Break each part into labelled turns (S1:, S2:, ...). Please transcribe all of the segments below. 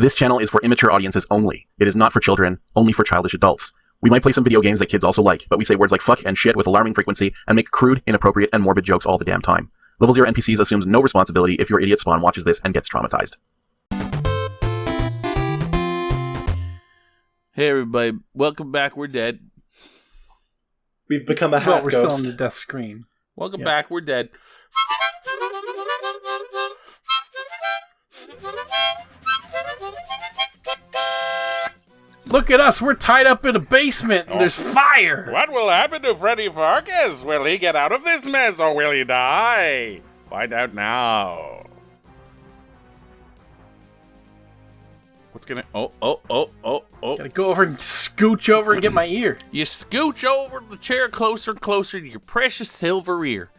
S1: This channel is for immature audiences only. It is not for children, only for childish adults. We might play some video games that kids also like, but we say words like fuck and shit with alarming frequency and make crude, inappropriate, and morbid jokes all the damn time. Level 0 NPCs assumes no responsibility if your idiot spawn watches this and gets traumatized.
S2: Hey everybody, welcome back, we're dead.
S3: We've become a hat
S4: we're
S3: ghost.
S4: still on the death screen.
S2: Welcome back, we're dead.
S4: Look at us, we're tied up in a basement and there's fire!
S5: What will happen to Freddy Pharkas? Will he get out of this mess or will he die? Find out now.
S2: What's gonna... Oh.
S4: Gotta go over and scooch over and get my ear.
S2: You scooch over the chair closer and closer to your precious silver ear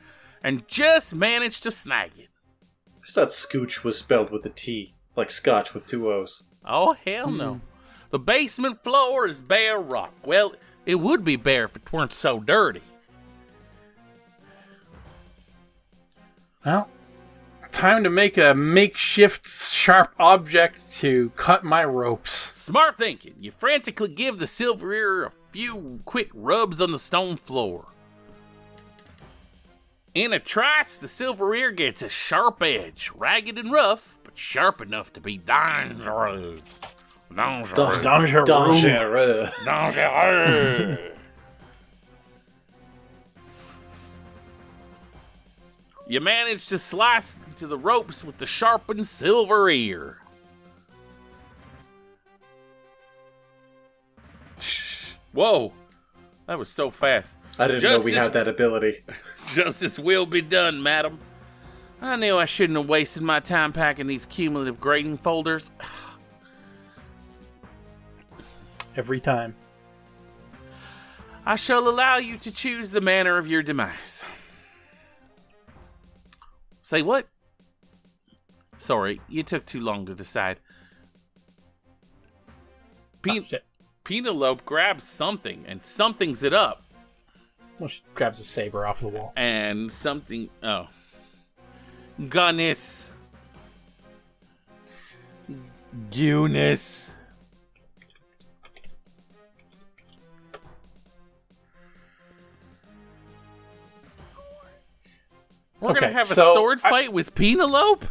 S2: and just manage to snag it.
S3: I thought scooch was spelled with a T, like scotch with two O's.
S2: Oh, hell no. The basement floor is bare rock. Well, it would be bare if it weren't so dirty.
S4: Well, time to make a makeshift sharp object to cut my ropes.
S2: Smart thinking. You frantically give the silver ear a few quick rubs on the stone floor. In a trice, the silver ear gets a sharp edge, ragged and rough, but sharp enough to be dangerous.
S3: Dangereux.
S2: You manage to slice into the ropes with the sharpened silver ear. Whoa, that was so fast.
S3: I didn't know we had that ability.
S2: Justice will be done, madam. I knew I shouldn't have wasted my time packing these cumulative grading folders.
S4: Every time.
S2: I shall allow you to choose the manner of your demise. Say what? Sorry, you took too long to decide. Penelope grabs something, and something's it up.
S4: Well, she grabs a saber off the wall.
S2: And something... Oh. Gunnis. Guinness. We're going to have a sword fight with Penelope?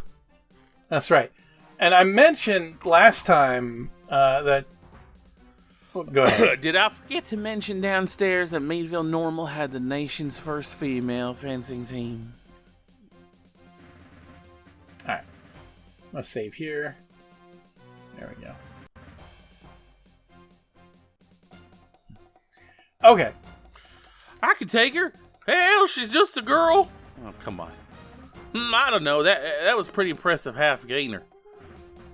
S4: That's right. And I mentioned last time that... Well, go ahead.
S2: Did I forget to mention downstairs that Meadville Normal had the nation's first female fencing team?
S4: Alright. Let's save here. There we go. Okay.
S2: I could take her. Hell, she's just a girl. Oh, come on. I don't know. That was pretty impressive half gainer.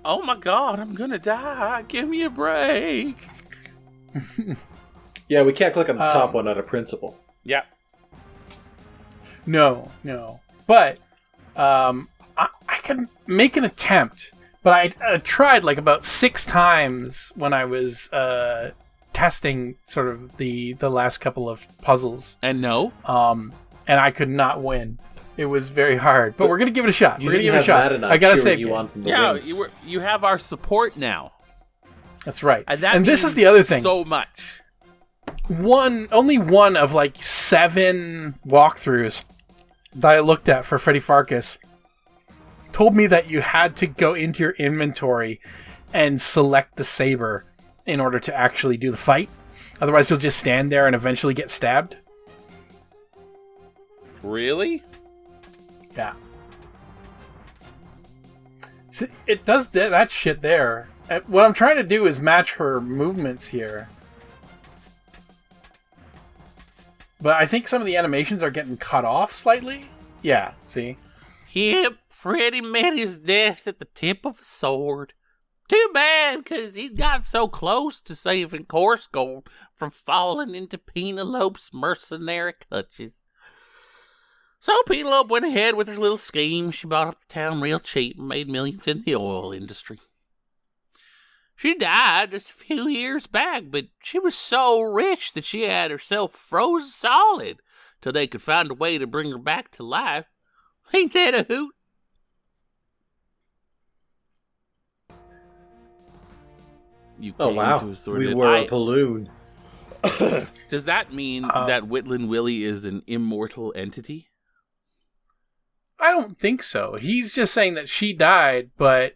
S2: Oh my god, I'm gonna die. Give me a break.
S3: Yeah, we can't click on the top one out of principle.
S2: Yeah.
S4: No. But I can make an attempt. But I tried like about 6 times when I was testing sort of the last couple of puzzles.
S2: And no?
S4: And I could not win. It was very hard, but we're gonna give it a shot.
S3: We're gonna give it a shot. I gotta say, you on from the wings.
S2: You have our support now.
S4: That's right.
S2: And
S4: this is the other thing.
S2: So much.
S4: Only one of like 7 walkthroughs that I looked at for Freddy Pharkas told me that you had to go into your inventory and select the saber in order to actually do the fight. Otherwise, you'll just stand there and eventually get stabbed.
S2: Really?
S4: Yeah. See, it does that shit there. And what I'm trying to do is match her movements here. But I think some of the animations are getting cut off slightly. Yeah, see?
S2: Yep, Freddy met his death at the tip of a sword. Too bad, because he got so close to saving Coarsegold from falling into Penelope's mercenary clutches. So Penelope went ahead with her little scheme. She bought up the town real cheap and made millions in the oil industry. She died just a few years back, but she was so rich that she had herself frozen solid till they could find a way to bring her back to life. Ain't that a hoot? You
S3: Oh
S2: came
S3: wow,
S2: to a sworded
S3: we
S2: end.
S3: were a balloon.
S2: Does that mean that Whitlin Willie is an immortal entity?
S4: I don't think so. He's just saying that she died, but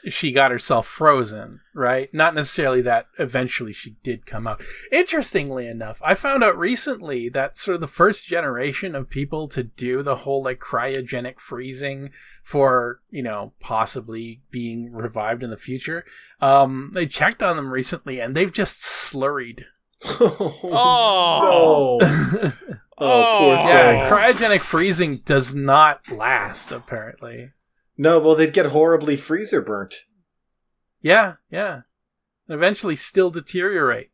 S4: she got herself frozen, right? Not necessarily that eventually she did come out. Interestingly enough, I found out recently that sort of the first generation of people to do the whole like cryogenic freezing for, possibly being revived in the future, they checked on them recently and they've just slurried.
S2: Oh!
S3: No. Oh, poor
S4: Yeah,
S3: things.
S4: cryogenic freezing does not last, apparently.
S3: No, well, they'd get horribly freezer burnt.
S4: Yeah. And eventually still deteriorate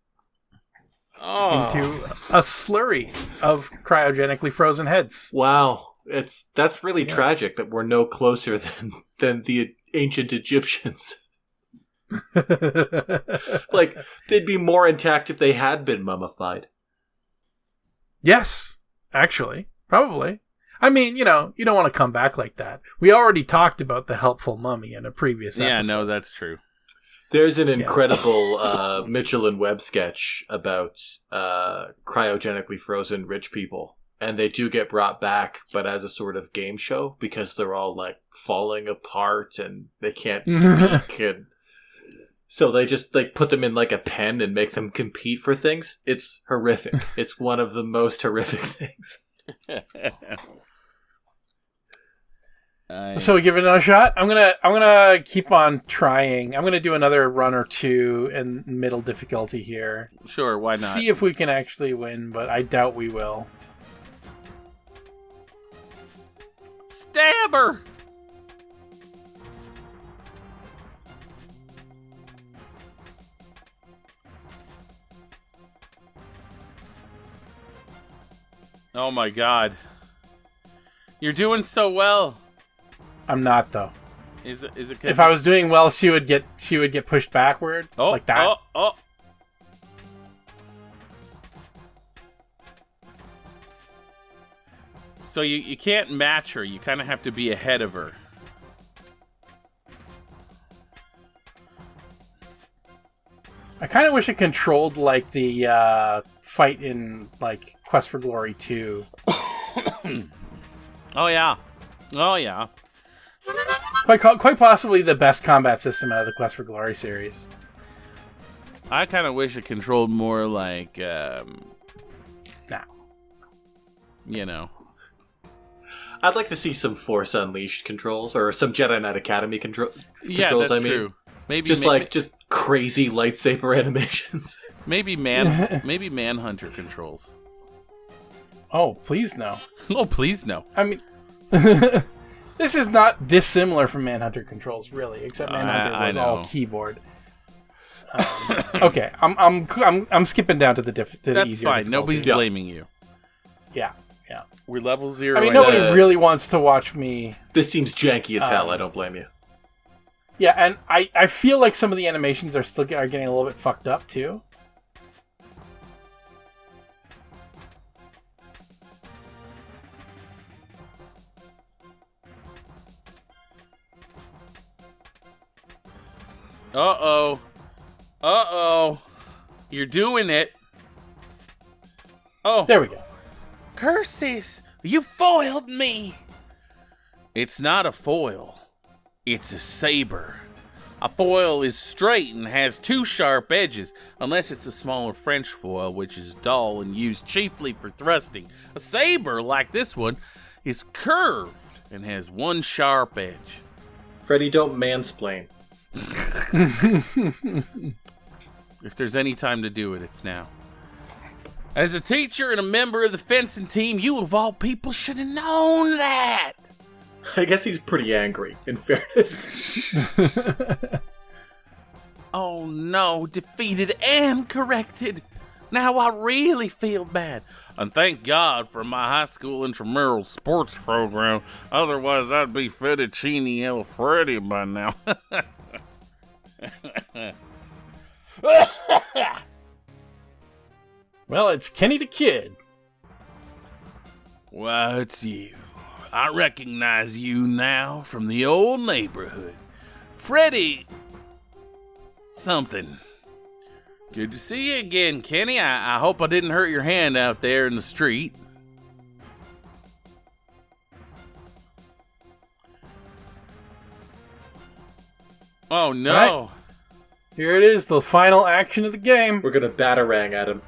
S4: into a slurry of cryogenically frozen heads.
S3: Wow, that's really tragic that we're no closer than the ancient Egyptians. Like, they'd be more intact if they had been mummified.
S4: Yes, actually. Probably. I mean, you don't want to come back like that. We already talked about the helpful mummy in a previous episode.
S2: Yeah, no, that's true.
S3: There's an incredible Mitchell and Webb sketch about cryogenically frozen rich people. And they do get brought back, but as a sort of game show, because they're all, like, falling apart and they can't speak. And so they just, like, put them in, like, a pen and make them compete for things. It's horrific. It's one of the most horrific things.
S4: Shall we give it another shot? I'm gonna keep on trying. I'm gonna do another run or two in middle difficulty here.
S2: Sure, why not?
S4: See if we can actually win, but I doubt we will.
S2: Stabber! Oh my god. You're doing so well.
S4: I'm not though.
S2: Is it
S4: If I was doing well, she would get pushed backward like that.
S2: Oh. So you can't match her. You kind of have to be ahead of her.
S4: I kind of wish it controlled like the fight in like Quest for Glory 2.
S2: Oh yeah.
S4: Quite possibly the best combat system out of the Quest for Glory series.
S2: I kind of wish it controlled more like,
S3: I'd like to see some Force Unleashed controls, or some Jedi Knight Academy controls,
S2: that's
S3: I mean.
S2: true. Maybe
S3: Just crazy lightsaber animations.
S2: maybe Manhunter controls.
S4: Oh, please no.
S2: Oh, please no.
S4: I mean, this is not dissimilar from Manhunter controls, really, except Manhunter
S2: I
S4: was
S2: know.
S4: all keyboard. Okay, I'm skipping down to the
S2: That's
S4: easier
S2: fine.
S4: difficulty.
S2: Nobody's blaming you.
S4: Yeah.
S2: We're level 0.
S4: I mean, nobody really wants to watch me.
S3: This seems janky as hell, I don't blame you.
S4: Yeah, and I feel like some of the animations are getting a little bit fucked up, too.
S2: Uh-oh. You're doing it. Oh.
S4: There we go.
S2: Curses! You foiled me! It's not a foil. It's a saber. A foil is straight and has 2 sharp edges, unless it's a smaller French foil, which is dull and used chiefly for thrusting. A saber, like this one, is curved and has 1 sharp edge.
S3: Freddy, don't mansplain.
S2: If there's any time to do it, it's now. As a teacher and a member of the fencing team, you of all people should have known that!
S3: I guess he's pretty angry, in fairness.
S2: Oh no, defeated and corrected. Now I really feel bad. And thank God for my high school intramural sports program. Otherwise, I'd be Fettuccine Alfredo by now.
S4: Well, it's Kenny the Kid.
S2: Why, it's you. I recognize you now from the old neighborhood. Freddy... something. Good to see you again, Kenny. I hope I didn't hurt your hand out there in the street. Oh, no.
S4: Right. Here it is, the final action of the game.
S3: We're gonna batarang at him.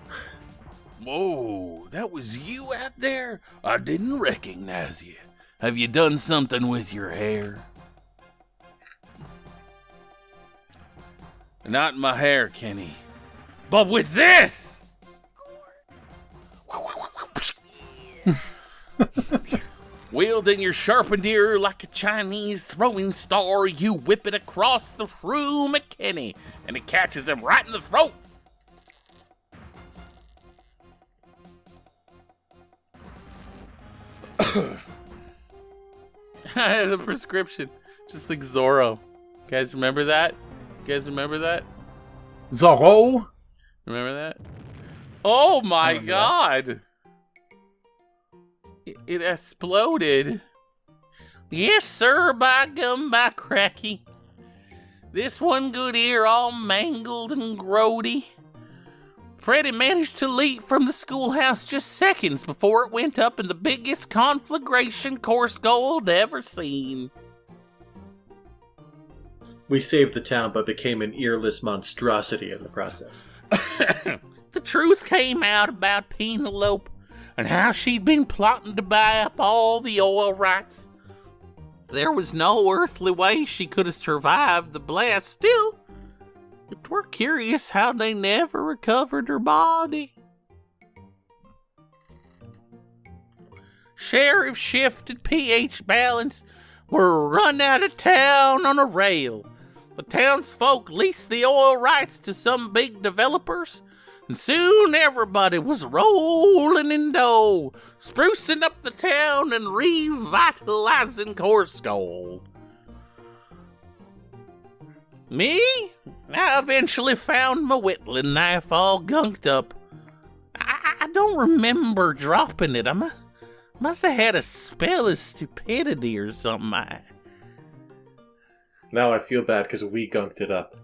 S2: Whoa, that was you out there? I didn't recognize you. Have you done something with your hair? Not my hair, Kenny. But with this! Wielding your sharpened ear like a Chinese throwing star, you whip it across the room at Kenny, and it catches him right in the throat. I had a prescription, just like Zorro. You guys remember that?
S4: Zorro?
S2: Remember that? Oh my god! It exploded. Yes, sir, by gum, by cracky. This one good ear all mangled and grody. Freddy managed to leap from the schoolhouse just seconds before it went up in the biggest conflagration Coarsegold ever seen.
S3: We saved the town, but became an earless monstrosity in the process.
S2: The truth came out about Penelope and how she'd been plotting to buy up all the oil rights. There was no earthly way she could have survived the blast. Still, it were curious how they never recovered her body. Sheriff Shift and pH Balance were run out of town on a rail. The townsfolk leased the oil rights to some big developers, and soon everybody was rolling in dough, sprucing up the town and revitalizing Coarsegold. Me? I eventually found my whittling knife all gunked up. I don't remember dropping it. I must have had a spell of stupidity or something.
S3: Now I feel bad because we gunked it up.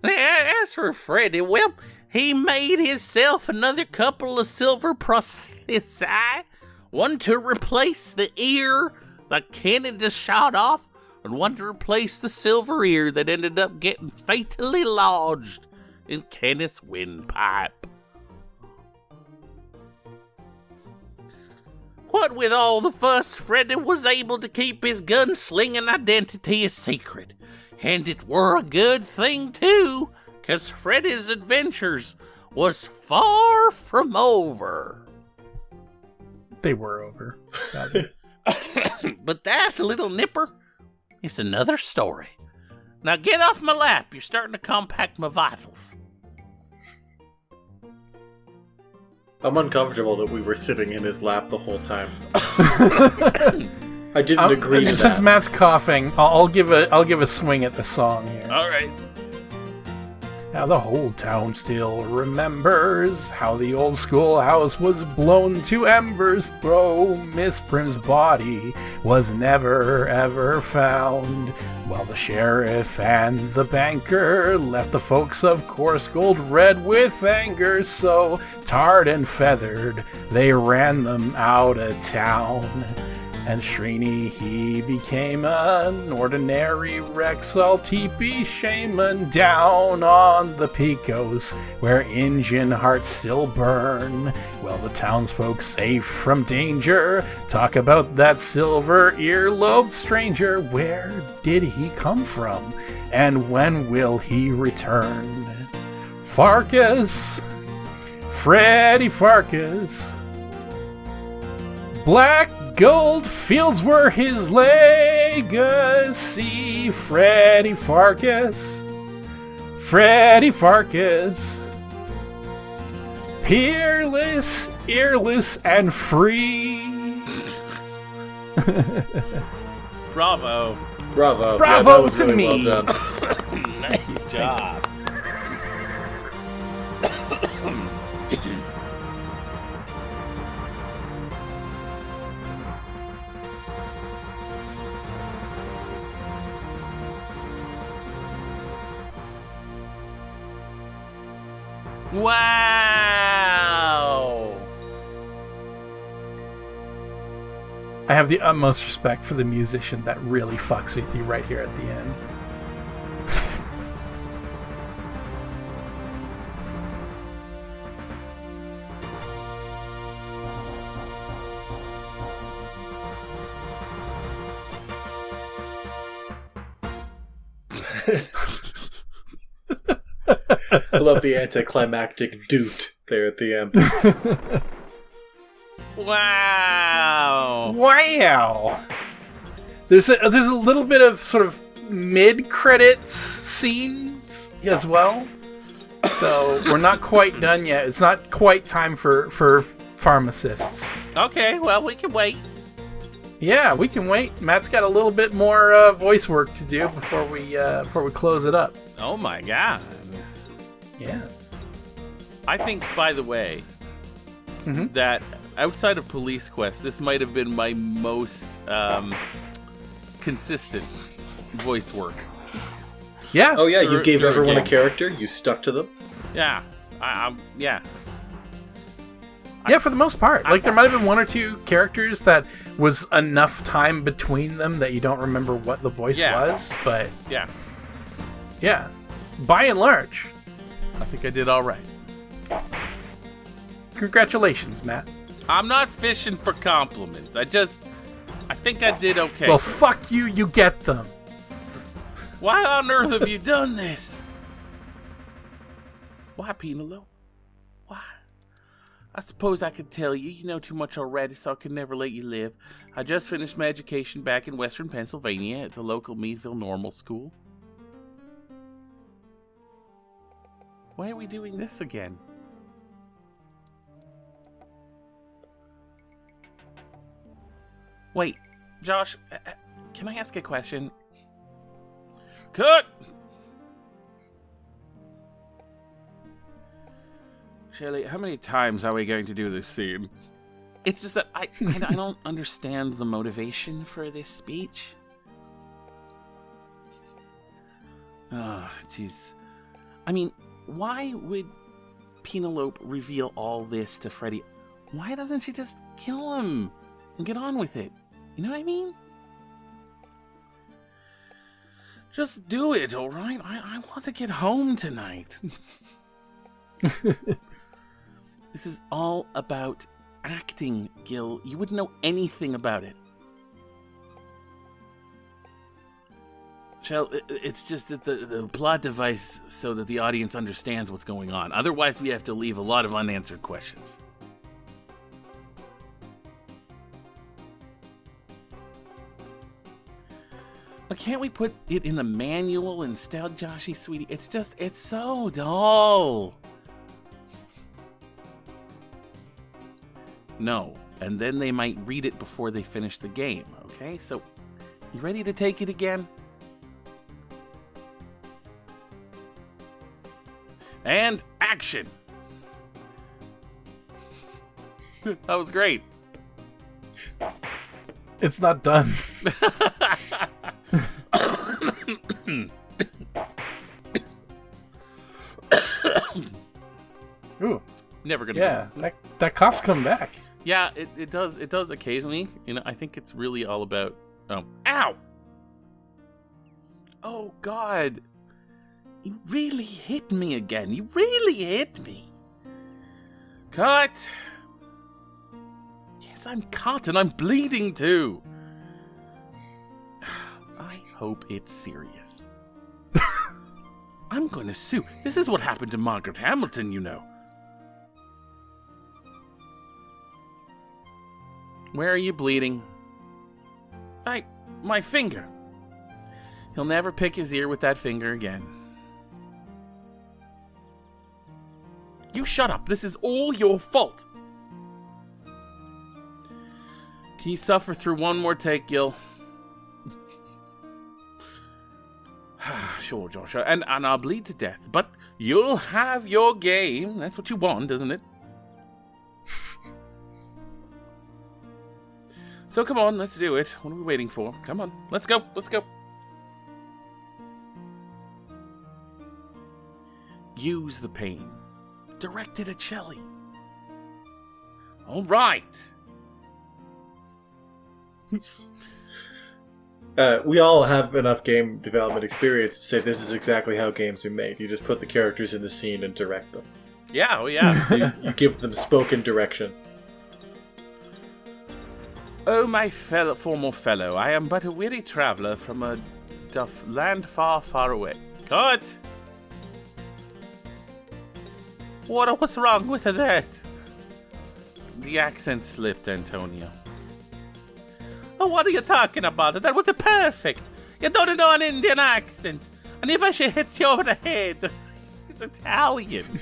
S2: As for Freddy, well, he made himself another couple of silver prosthesi, one to replace the ear that Kenny just shot off, and one to replace the silver ear that ended up getting fatally lodged in Kenneth's windpipe. What with all the fuss, Freddy was able to keep his gunslinging identity a secret. And it were a good thing, too, 'cause Freddy's adventures was far from over.
S4: They were over, sadly.
S2: But that little nipper is another story. Now get off my lap, you're starting to compact my vitals.
S3: I'm uncomfortable that we were sitting in his lap the whole time. I didn't agree to that.
S4: Since Matt's coughing, I'll give a swing at the song here.
S2: All right.
S4: Now the whole town still remembers how the old schoolhouse was blown to embers, though Miss Prim's body was never ever found. While the sheriff and the banker left the folks of Coarsegold red with anger, so tarred and feathered they ran them out of town. And Srini, he became an ordinary Rexall teepee shaman down on the Pecos, where Injun hearts still burn. Well, the townsfolk, safe from danger, talk about that silver earlobed stranger. Where did he come from, and when will he return? Pharkas, Freddy Pharkas, black gold fields were his legacy. Freddy Pharkas, Freddy Pharkas, peerless, earless, and free.
S2: Bravo.
S3: Bravo.
S4: Bravo
S3: yeah, that was
S4: to
S3: really
S4: me.
S3: Well done.
S2: Nice job. Wow!
S4: I have the utmost respect for the musician that really fucks with you right here at the end.
S3: I love the anticlimactic doot there at the end.
S2: Wow!
S4: Wow! There's a little bit of sort of mid-credits scenes as well. So we're not quite done yet. It's not quite time for pharmacists.
S2: Okay, well, we can wait.
S4: Yeah, we can wait. Matt's got a little bit more voice work to do before we close it up.
S2: Oh my god.
S4: Yeah.
S2: I think, by the way, that outside of Police Quest, this might have been my most consistent voice work.
S4: Yeah.
S3: Oh yeah, you
S2: Through-
S3: gave
S2: through a
S3: everyone a
S2: game.
S3: character. You stuck to them.
S2: Yeah. Yeah.
S4: Yeah, for the most part. Like, there might have been one or two characters that was enough time between them that you don't remember what the voice was, but
S2: Yeah.
S4: yeah, by and large,
S2: I think I did all right.
S4: congratulations, Matt.
S2: I'm not fishing for compliments. I think I did okay.
S4: Well, fuck you, you get them.
S2: Why on earth have you done this? Why, Penelope? Why? I suppose I could tell you. You know too much already, so I could never let you live. I just finished my education back in Western Pennsylvania at the local Meadville Normal School. Why are we doing this again? Wait, Josh, can I ask a question? Cut! Shelley, how many times are we going to do this scene? It's just that I don't understand the motivation for this speech. Oh, jeez. I mean, why would Penelope reveal all this to Freddy? Why doesn't she just kill him and get on with it? You know what I mean? Just do it, alright? I want to get home tonight. This is all about acting, Gil. You wouldn't know anything about it. Shell, it's just that the plot device so that the audience understands what's going on. Otherwise, we have to leave a lot of unanswered questions. But can't we put it in the manual instead, Joshy, sweetie? It's so dull. No, and then they might read it before they finish the game, okay? So, you ready to take it again? And action! That was great.
S4: It's not done. Ooh,
S2: Never gonna
S4: yeah, that cough's come back.
S2: Yeah, it does occasionally. You know, I think it's really all about ow! Oh god. You really hit me again. You really hit me. Cut. Yes, I'm cut and I'm bleeding too. I hope it's serious. I'm gonna sue. This is what happened to Margaret Hamilton, you know. Where are you bleeding? My finger. He'll never pick his ear with that finger again. You shut up. This is all your fault. Can you suffer through one more take, Gil? Sure, Joshua. And I'll bleed to death. But you'll have your game. That's what you want, isn't it? So come on, let's do it. What are we waiting for? Come on, let's go, let's go. Use the pain. directed at Shelley. All right.
S3: We all have enough game development experience to say this is exactly how games are made. You just put the characters in the scene and direct them.
S2: Yeah, oh yeah.
S3: You give them spoken direction.
S2: Oh, my former fellow, I am but a weary traveller from a land far, far away. Cut! What's wrong with that? The accent slipped, Antonio. Oh, what are you talking about? That was perfect. You don't know an Indian accent. And if I should hit you over the head, it's Italian.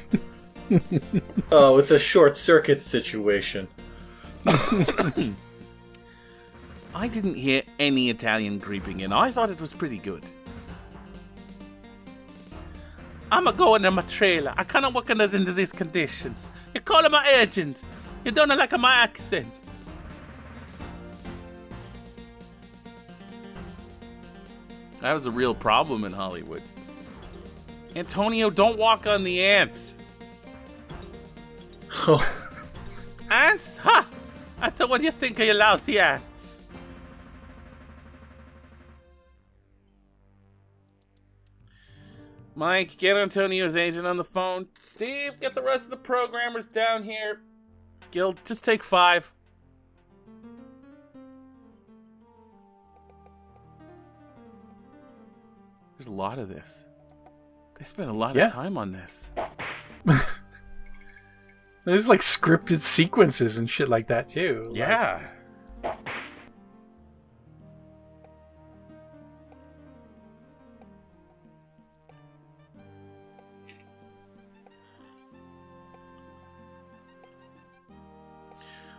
S3: Oh, it's a short circuit situation.
S2: I didn't hear any Italian creeping in. I thought it was pretty good. I'm going in my trailer. I cannot work under these conditions. You're calling my agent. You don't like my accent. That was a real problem in Hollywood. Antonio, don't walk on the ants.
S3: Oh.
S2: Ants? Ha! That's what you think of your lousy ants. Mike, get Antonio's agent on the phone. Steve, get the rest of the programmers down here. Gil, just take 5. There's a lot of this. They spent a lot of time on this.
S4: There's like scripted sequences and shit like that too.
S2: Yeah.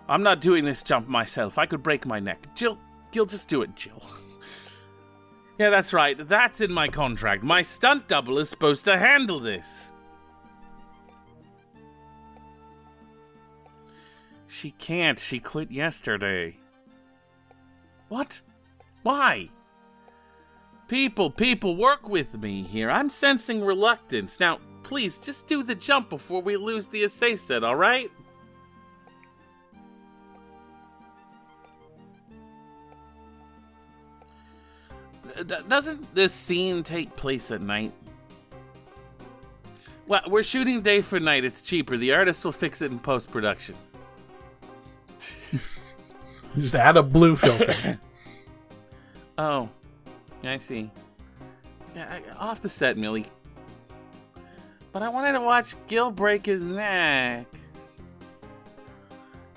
S2: I'm not doing this jump myself. I could break my neck. Gil, just do it, Jill. Yeah, that's right. That's in my contract. My stunt double is supposed to handle this. She can't. She quit yesterday. What? Why? People, work with me here. I'm sensing reluctance. Now, please, just do the jump before we lose the assay set, all right? Doesn't this scene take place at night? Well, we're shooting day for night. It's cheaper. The artist will fix it in post-production.
S4: Just add a blue filter.
S2: Oh, I see. Yeah, off the set, Millie. But I wanted to watch Gil break his neck.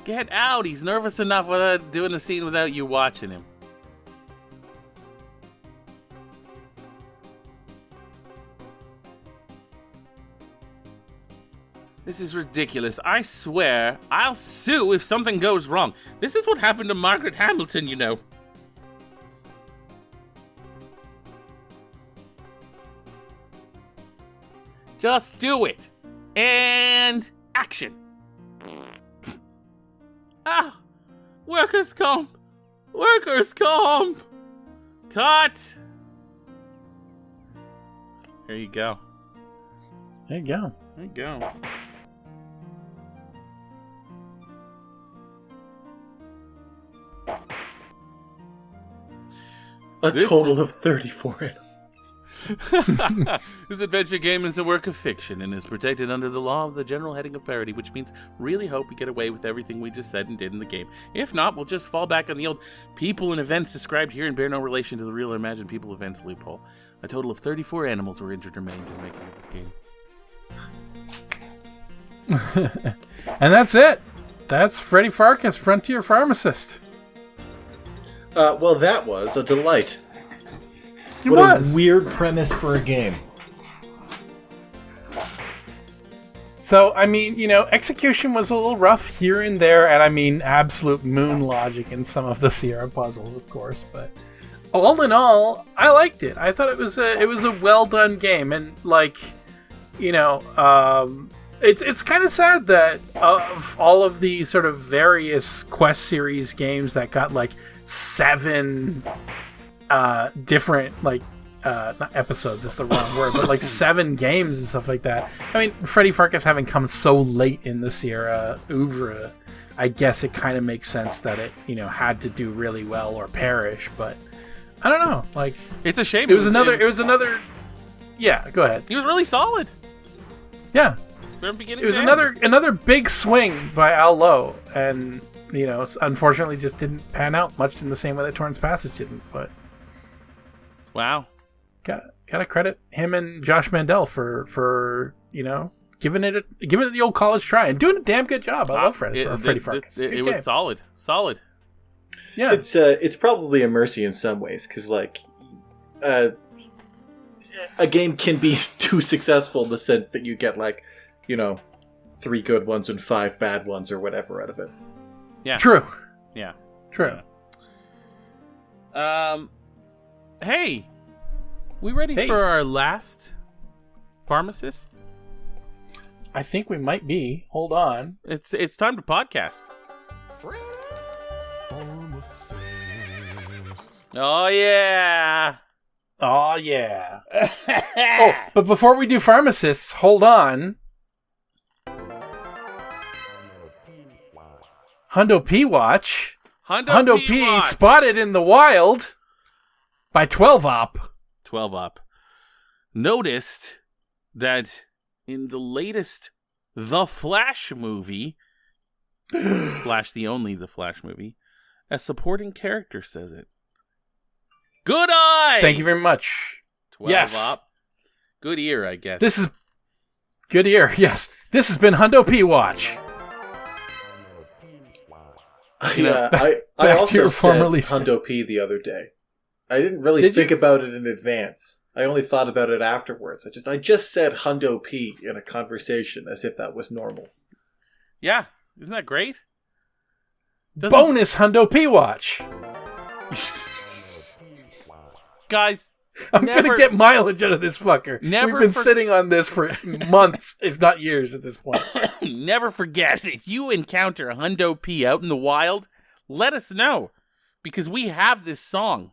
S2: Get out. He's nervous enough without doing the scene without you watching him. This is ridiculous. I swear, I'll sue if something goes wrong. This is what happened to Margaret Hamilton, you know. Just do it. And action. Ah! Workers' comp! Workers' comp! Cut! There you go.
S4: There you go.
S2: There you go.
S3: A total of 34 animals.
S2: This adventure game is a work of fiction and is protected under the law of the general heading of parody, which means really hope we get away with everything we just said and did in the game. If not, we'll just fall back on the old people and events described here and bear no relation to the real or imagined people events loophole. A total of 34 animals were injured or maimed in the making of this game.
S4: And that's it. That's Freddy Pharkas, Frontier Pharmacist.
S3: Well, that was a delight.
S4: It
S3: What
S4: was.
S3: a weird premise for a game.
S4: So, I mean, you know, execution was a little rough here and there, and I mean, absolute moon logic in some of the Sierra puzzles, of course, but all in all, I liked it. I thought it was a well done game, and like, you know, it's kind of sad that of all of the sort of various Quest series games that got like 7 different like not episodes, it's the wrong word, but like 7 games and stuff like that. I mean, Freddy Pharkas having come so late in the Sierra oeuvre, I guess it kind of makes sense that it, had to do really well or perish, but I don't know. Like,
S2: it's a shame.
S4: It was another. Yeah, go ahead.
S2: He was really solid.
S4: Yeah.
S2: From beginning
S4: It was
S2: to end.
S4: another big swing by Al Lowe, and unfortunately just didn't pan out much in the same way that Torrance Passage didn't. But
S2: wow,
S4: gotta credit him and Josh Mandel for giving it the old college try and doing a damn good job. I love Freddy Pharkas.
S2: It was solid.
S4: Yeah,
S3: it's probably a mercy in some ways because a game can be too successful in the sense that you get 3 good ones and 5 bad ones or whatever out of it.
S2: Yeah.
S4: True.
S2: Yeah.
S4: True.
S2: Hey, we ready for our last pharmacist?
S4: I think we might be. Hold on.
S2: It's time to podcast. Oh yeah.
S4: Oh yeah. Oh, but before we do pharmacists, hold on. Hundo P watch. Hundo P spotted in the wild by 12-op.
S2: 12-op. Noticed that in the latest The Flash movie, / the only The Flash movie, a supporting character says it. Good eye!
S4: Thank you very much.
S2: 12-op.
S4: Yes.
S2: Good ear, I guess.
S4: This is good ear, yes. This has been Hundo P watch.
S3: I also said Hundo P the other day. I didn't really think about it in advance. I only thought about it afterwards. I just said Hundo P in a conversation as if that was normal.
S2: Yeah, isn't that great?
S4: Bonus Hundo P watch.
S2: Guys,
S4: I'm gonna get mileage out of this fucker. We've been sitting on this for months, if not years at this point.
S2: Never forget, if you encounter Hundo P out in the wild, let us know, because we have this song.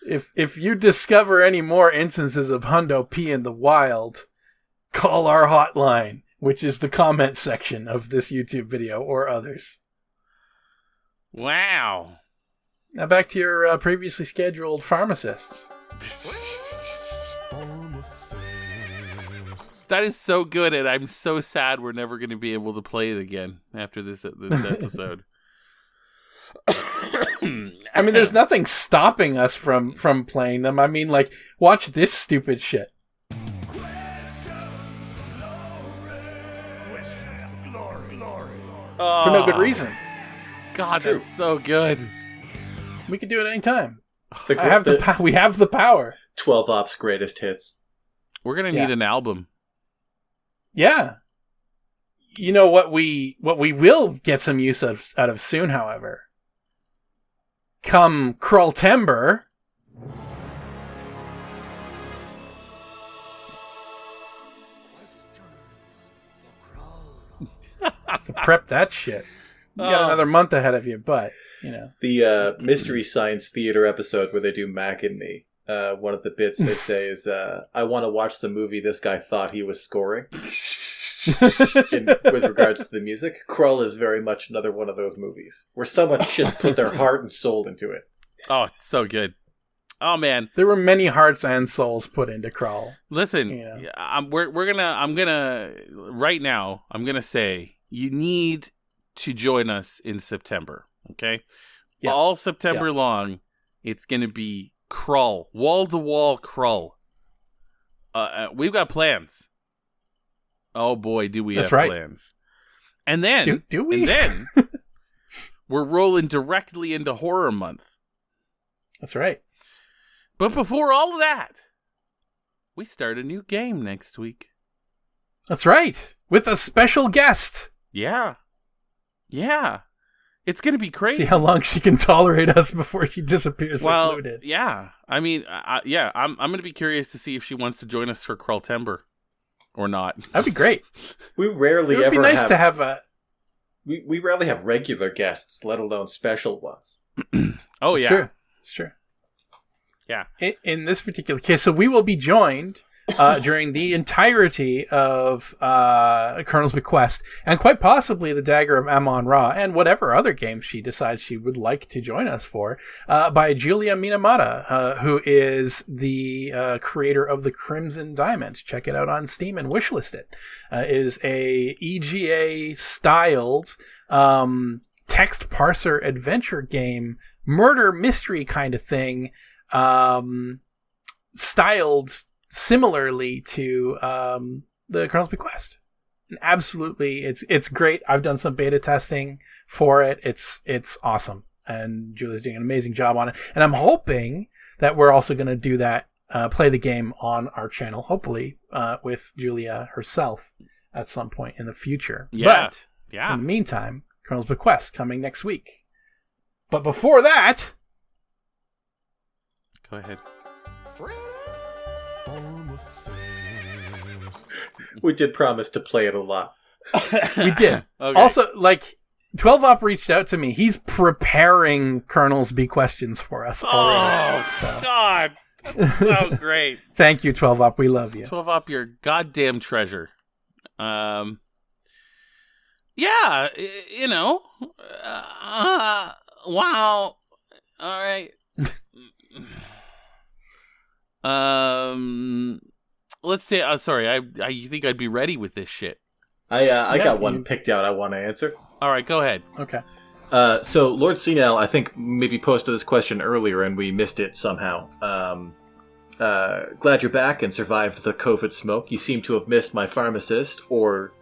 S4: If you discover any more instances of Hundo P in the wild, call our hotline, which is the comment section of this YouTube video or others.
S2: Wow.
S4: Now back to your previously scheduled pharmacists.
S2: That is so good, and I'm so sad we're never going to be able to play it again after this episode.
S4: I mean, there's nothing stopping us from playing them. I mean, watch this stupid shit. For no good reason.
S2: God, that's so good.
S4: We can do it anytime. We
S3: We
S4: have the power.
S3: 12-op's greatest hits.
S2: We're gonna need an album.
S4: Yeah. You know what we will get some use out of soon, however. Come Krultember. So prep that shit. You got another month ahead of you, but,
S3: The Mystery Science Theater episode where they do Mac and Me, one of the bits they say is, I want to watch the movie this guy thought he was scoring. With regards to the music. Krull is very much another one of those movies where someone just put their heart and soul into it.
S2: Oh, it's so good. Oh man,
S4: there were many hearts and souls put into Krull.
S2: Listen, I'm gonna say you need to join us in September. Okay, all September long, it's gonna be Krull, wall to wall Krull. We've got plans. Oh boy, do we have plans! And then,
S4: do we?
S2: And then we're rolling directly into Horror Month.
S4: That's right.
S2: But before all of that, we start a new game next week.
S4: That's right. With a special guest.
S2: Yeah. It's going to be crazy.
S4: See how long she can tolerate us before she disappears like Lowe did.
S2: Yeah. I mean, I'm going to be curious to see if she wants to join us for Krultember or not.
S4: That'd be great.
S3: We rarely ever
S4: It would be nice to have a...
S3: We rarely have regular guests, let alone special ones.
S2: Oh,
S4: It's
S2: yeah.
S4: true. It's true.
S2: Yeah.
S4: In this particular case, so we will be joined during the entirety of Colonel's Bequest, and quite possibly the Dagger of Amon-Ra, and whatever other game she decides she would like to join us for, by Julia Minamata, who is the creator of the Crimson Diamond. Check it out on Steam and wishlist it. It is a EGA-styled text parser adventure game, murder mystery kind of thing, styled similarly to the Colonel's Bequest. And absolutely, it's great. I've done some beta testing for it. It's awesome, and Julia's doing an amazing job on it. And I'm hoping that we're also going to do that, play the game on our channel, hopefully with Julia herself at some point in the future.
S2: Yeah.
S4: But
S2: Yeah.
S4: in the meantime, Colonel's Bequest coming next week. But before that,
S2: Go ahead.
S3: We did promise to play it a lot.
S4: we did.
S2: Okay.
S4: Also, 12-Op reached out to me. He's preparing Colonel's B questions for us already.
S2: Oh,
S4: So,
S2: God. That's so great.
S4: thank you, 12-Op. We love you.
S2: 12 up your goddamn treasure. Yeah, you know. Wow. All right. Let's say. Sorry, I think I'd be ready with this shit.
S3: I got
S4: you-
S3: one picked out I want to answer.
S2: All right, go ahead.
S4: Okay.
S3: So Lord Senel, I think maybe posted this question earlier and we missed it somehow. Glad you're back and survived the COVID smoke. You seem to have missed my Pharm-assist, or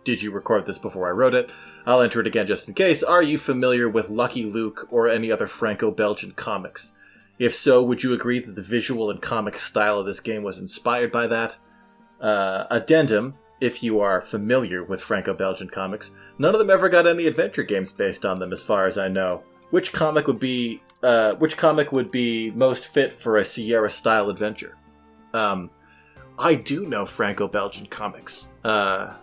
S3: did you record this before I wrote it? I'll enter it again just in case. Are you familiar with Lucky Luke or any other Franco-Belgian comics? If so, would you agree that the visual and comic style of this game was inspired by that? Addendum, if you are familiar with Franco-Belgian comics, none of them ever got any adventure games based on them as far as I know. Which comic would be most fit for a Sierra-style adventure? I do know Franco-Belgian comics,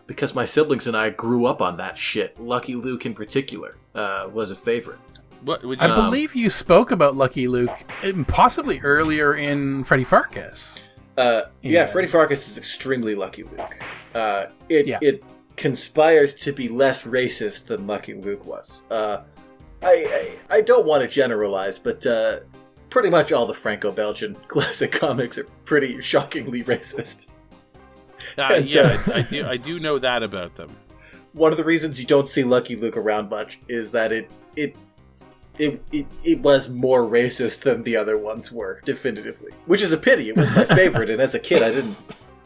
S3: because my siblings and I grew up on that shit. Lucky Luke in particular was a favorite.
S2: What would
S4: I
S2: you?
S4: believe you spoke about Lucky Luke, possibly earlier in Freddy Farkas.
S3: Yeah, Freddy Pharkas is extremely Lucky Luke.
S4: Yeah.
S3: It conspires to be less racist than Lucky Luke was. I don't want to generalize, but pretty much all the Franco-Belgian classic comics are pretty shockingly racist. And,
S2: Yeah, I do know that about them.
S3: One of the reasons you don't see Lucky Luke around much is that it was more racist than the other ones were, definitively. Which is a pity. It was my favorite, and as a kid,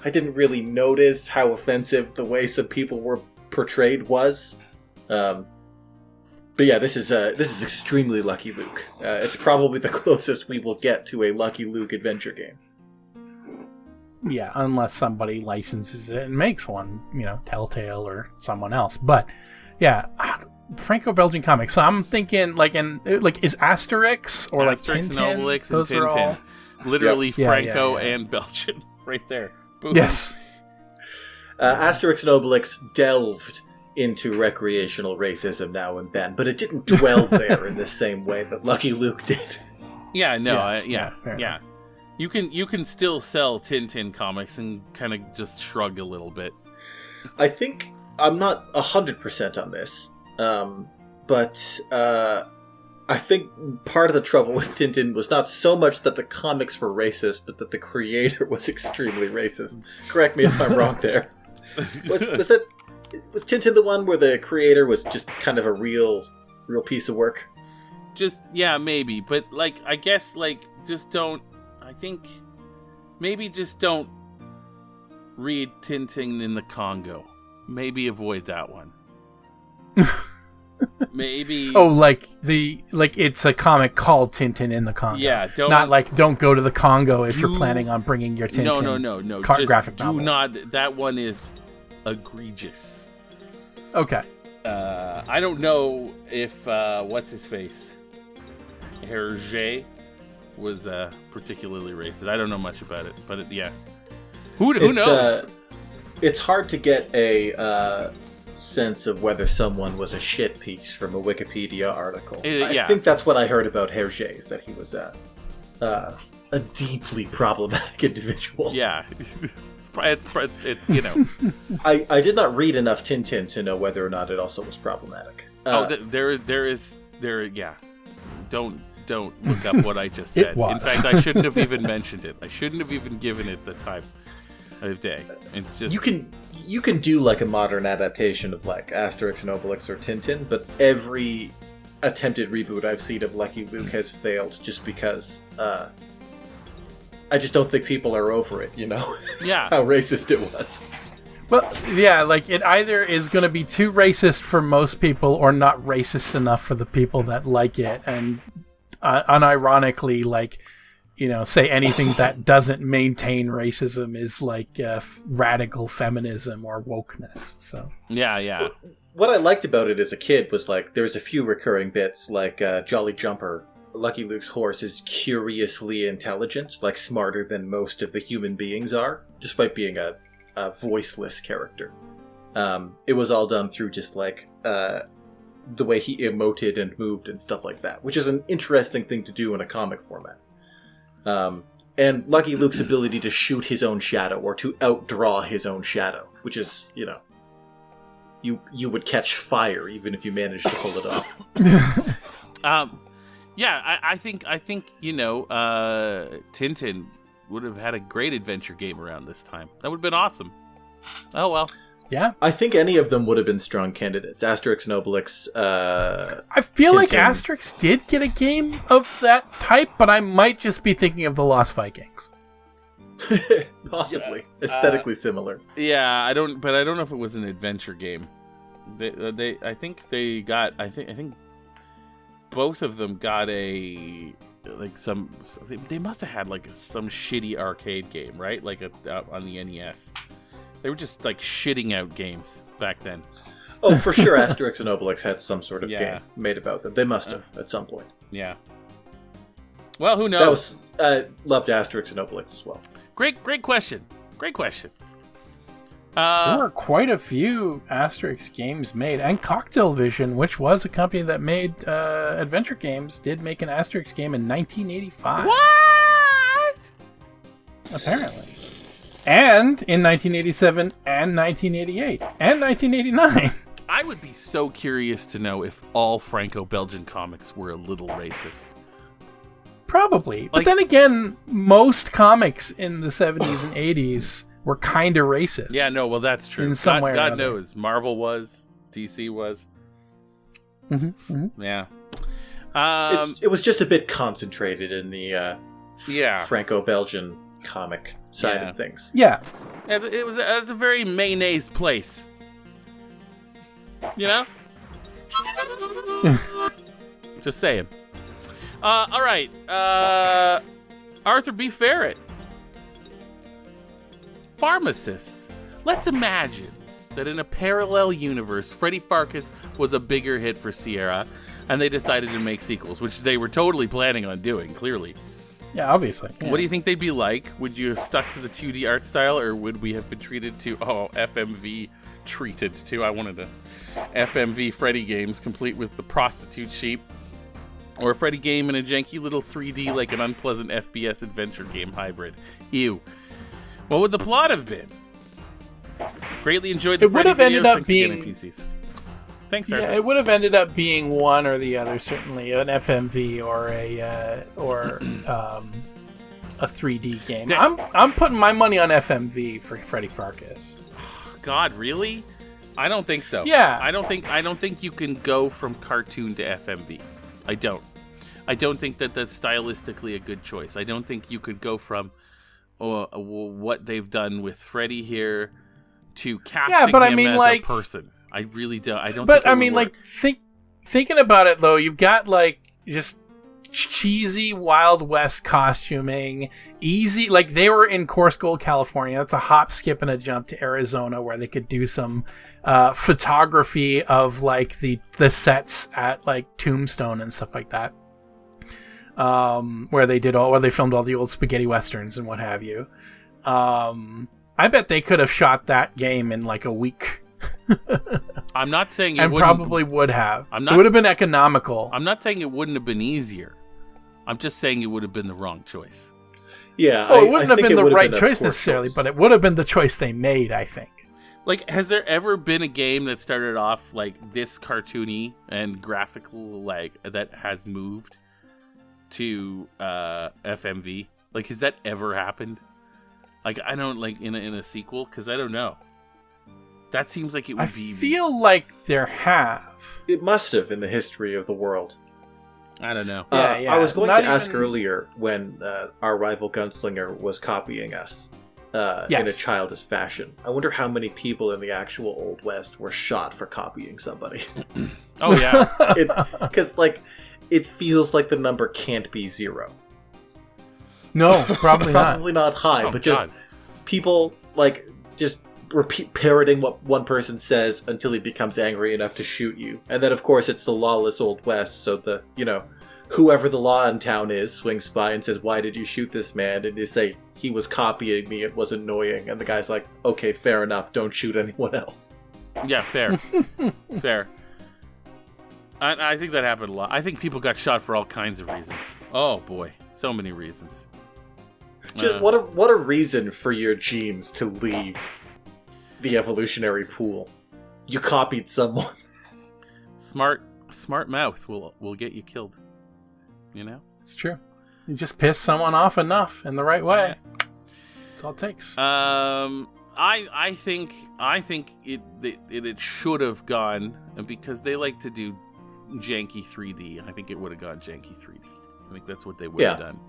S3: I didn't really notice how offensive the way some people were portrayed was. But yeah, this is extremely Lucky Luke. It's probably the closest we will get to a Lucky Luke adventure game.
S4: Yeah, unless somebody licenses it and makes one, Telltale or someone else. But yeah, Franco-Belgian comics. So I'm thinking is Asterix or
S2: Asterix
S4: Tintin?
S2: and Obelix
S4: Those
S2: and
S4: are
S2: Tintin.
S4: all...
S2: Literally
S4: Yeah,
S2: Franco
S4: yeah.
S2: and Belgian. Right there. Boom.
S4: Yes.
S3: Asterix and Obelix delved into recreational racism now and then, but it didn't dwell there in the same way that Lucky Luke did.
S2: Yeah, no,
S4: fair enough.
S2: You can still sell Tintin comics and kind of just shrug a little bit.
S3: I think I'm not 100% on this, but I think part of the trouble with Tintin was not so much that the comics were racist, but that the creator was extremely racist. Correct me if I'm wrong there. Was Tintin the one where the creator was just kind of a real piece of work?
S2: Just, yeah, maybe. But, I guess, just don't... I think maybe just don't read Tintin in the Congo. Maybe avoid that one. Maybe...
S4: Oh, it's a comic called Tintin in the Congo.
S2: Yeah, don't...
S4: Not don't go to the Congo if you're planning on bringing your Tintin.
S2: No.
S4: Just
S2: Just
S4: graphic
S2: do
S4: novels.
S2: not... That one is egregious.
S4: Okay.
S2: I don't know if, what's his face? Hergé was particularly racist. I don't know much about it, but yeah. Who knows?
S3: It's hard to get a sense of whether someone was a shit piece from a Wikipedia article.
S2: Yeah.
S3: I think that's what I heard about Hergé, is that he was a deeply problematic individual.
S2: Yeah. it's you know.
S3: I did not read enough Tintin to know whether or not it also was problematic.
S2: Yeah. Don't look up what I just said.
S4: It was.
S2: In fact, I shouldn't have even mentioned it. I shouldn't have even given it the time of day. It's just
S3: you can do like a modern adaptation of like Asterix and Obelix or Tintin, but every attempted reboot I've seen of Lucky Luke has failed just because I just don't think people are over it, you know?
S2: Yeah.
S3: How racist it was.
S4: Well, yeah, like it either is going to be too racist for most people or not racist enough for the people that like it, and unironically, like, you know, say anything that doesn't maintain racism is like radical feminism or wokeness. So
S2: yeah.
S3: What I liked about it as a kid was like there's a few recurring bits, like Jolly Jumper. Lucky Luke's horse is curiously intelligent, like smarter than most of the human beings are, despite being a voiceless character. It was all done through just like the way he emoted and moved and stuff like that, which is an interesting thing to do in a comic format. And Lucky Luke's ability to shoot his own shadow or to outdraw his own shadow, which is, you know, you would catch fire even if you managed to pull it off.
S2: Yeah, I think you know, Tintin would have had a great adventure game around this time. That would have been awesome. Oh well.
S4: yeah,
S3: I think any of them would have been strong candidates. Asterix and Obelix.
S4: I feel like
S3: Tintin.
S4: Asterix did get a game of that type, but I might just be thinking of the Lost Vikings.
S3: Possibly aesthetically similar.
S2: Yeah, I don't know if it was an adventure game. I think both of them got a like some. They must have had like some shitty arcade game, right? Like on the NES. They were just like shitting out games back then.
S3: Oh, for sure, Asterix and Obelix had some sort of
S2: Yeah.
S3: game made about them. They must have at some point.
S2: Yeah. Well, who knows?
S3: Loved Asterix and Obelix as well.
S2: Great question. Great question.
S4: There were quite a few Asterix games made, and Cocktail Vision, which was a company that made adventure games, did make an Asterix game in 1985.
S2: What?
S4: Apparently. And in 1987, and 1988, and 1989.
S2: I would be so curious to know if all Franco-Belgian comics were a little racist.
S4: Probably. But
S2: Like-
S4: then again, most comics in the 70s and 80s were kind of racist.
S2: Yeah, no, well, that's true.
S4: In some way or
S2: God
S4: another.
S2: knows. Marvel was. DC was.
S4: Mm-hmm.
S2: Yeah.
S3: It was just a bit concentrated in the
S2: Yeah.
S3: Franco-Belgian comic side
S2: Yeah.
S3: of things.
S4: Yeah.
S2: It was a very mayonnaise place. You know? Just saying. All right. Arthur B. Ferret. Pharmacists. Let's imagine that in a parallel universe, Freddy Pharkas was a bigger hit for Sierra, and they decided to make sequels, which they were totally planning on doing, clearly.
S4: Yeah, obviously. Yeah.
S2: What do you think they'd be like? Would you have stuck to the 2D art style, or would we have been treated to, FMV treated to? I wanted a FMV Freddy games complete with the prostitute sheep. Or a Freddy game in a janky little 3D, like an unpleasant FPS adventure game hybrid. Ew. What would the plot have been? Greatly enjoyed the
S4: It would
S2: Freddy
S4: have ended
S2: videos.
S4: up
S2: Thanks again,
S4: being-
S2: NPCs. Thanks,
S4: Yeah,
S2: Arthur.
S4: it would have ended up being one or the other, certainly an FMV or a 3D game.
S2: Yeah.
S4: I'm putting my money on FMV for Freddy Pharkas.
S2: God, really? I don't think so.
S4: Yeah.
S2: I don't think you can go from cartoon to FMV. I don't think that that's stylistically a good choice. I don't think you could go from what they've done with Freddy here to casting
S4: but I
S2: him
S4: mean,
S2: as
S4: like-
S2: a person. I really don't. I don't.
S4: But
S2: think it
S4: I
S2: would
S4: mean,
S2: work.
S4: like, thinking about it though, you've got like just cheesy Wild West costuming, easy. Like they were in Coarsegold, California. That's a hop, skip, and a jump to Arizona, where they could do some photography of like the sets at like Tombstone and stuff like that. Where they filmed all the old spaghetti westerns and what have you. I bet they could have shot that game in like a week.
S2: I'm not saying it
S4: and
S2: wouldn't,
S4: probably would have.
S2: I'm
S4: It
S2: not-
S4: would have been economical.
S2: I'm not saying it wouldn't have been easier. I'm just saying it would have been the wrong choice.
S3: Yeah,
S4: Oh, it wouldn't have
S3: think
S4: been
S3: it
S4: the
S3: would have
S4: right
S3: been a
S4: choice
S3: poor
S4: necessarily,
S3: choice.
S4: but it would have been the choice they made, I think.
S2: Like, has there ever been a game that started off like this cartoony and graphical, like that has moved to FMV? Like, has that ever happened? Like, I don't like in a sequel because I don't know. That seems like it would
S4: I
S2: be.
S4: feel like there have.
S3: It must have in the history of the world.
S2: I don't know.
S4: Yeah.
S3: I was going
S4: Not
S3: to ask
S4: even-
S3: earlier when our rival gunslinger was copying us in a
S4: Yes.
S3: childish fashion. I wonder how many people in the actual Old West were shot for copying somebody.
S2: Oh yeah.
S3: Because, like, it feels like the number can't be 0.
S4: No, probably not.
S3: Probably not high,
S2: Oh,
S3: but just
S2: God.
S3: people, like, just repeat parroting what one person says until he becomes angry enough to shoot you. And then, of course, it's the lawless Old West, so the, whoever the law in town is swings by and says, "Why did you shoot this man?" And they say, "He was copying me, it was annoying." And the guy's like, "Okay, fair enough, don't shoot anyone else."
S2: Yeah, fair. Fair. I think that happened a lot. I think people got shot for all kinds of reasons. Oh boy, so many reasons.
S3: Just what a reason for your genes to leave the evolutionary pool. You copied someone.
S2: Smart mouth will get you killed. You know?
S4: It's true. You just piss someone off enough in the right way. That's all it takes.
S2: I think it should have gone, because they like to do janky 3D. I think it would have gone janky 3D. I think that's what they would have done.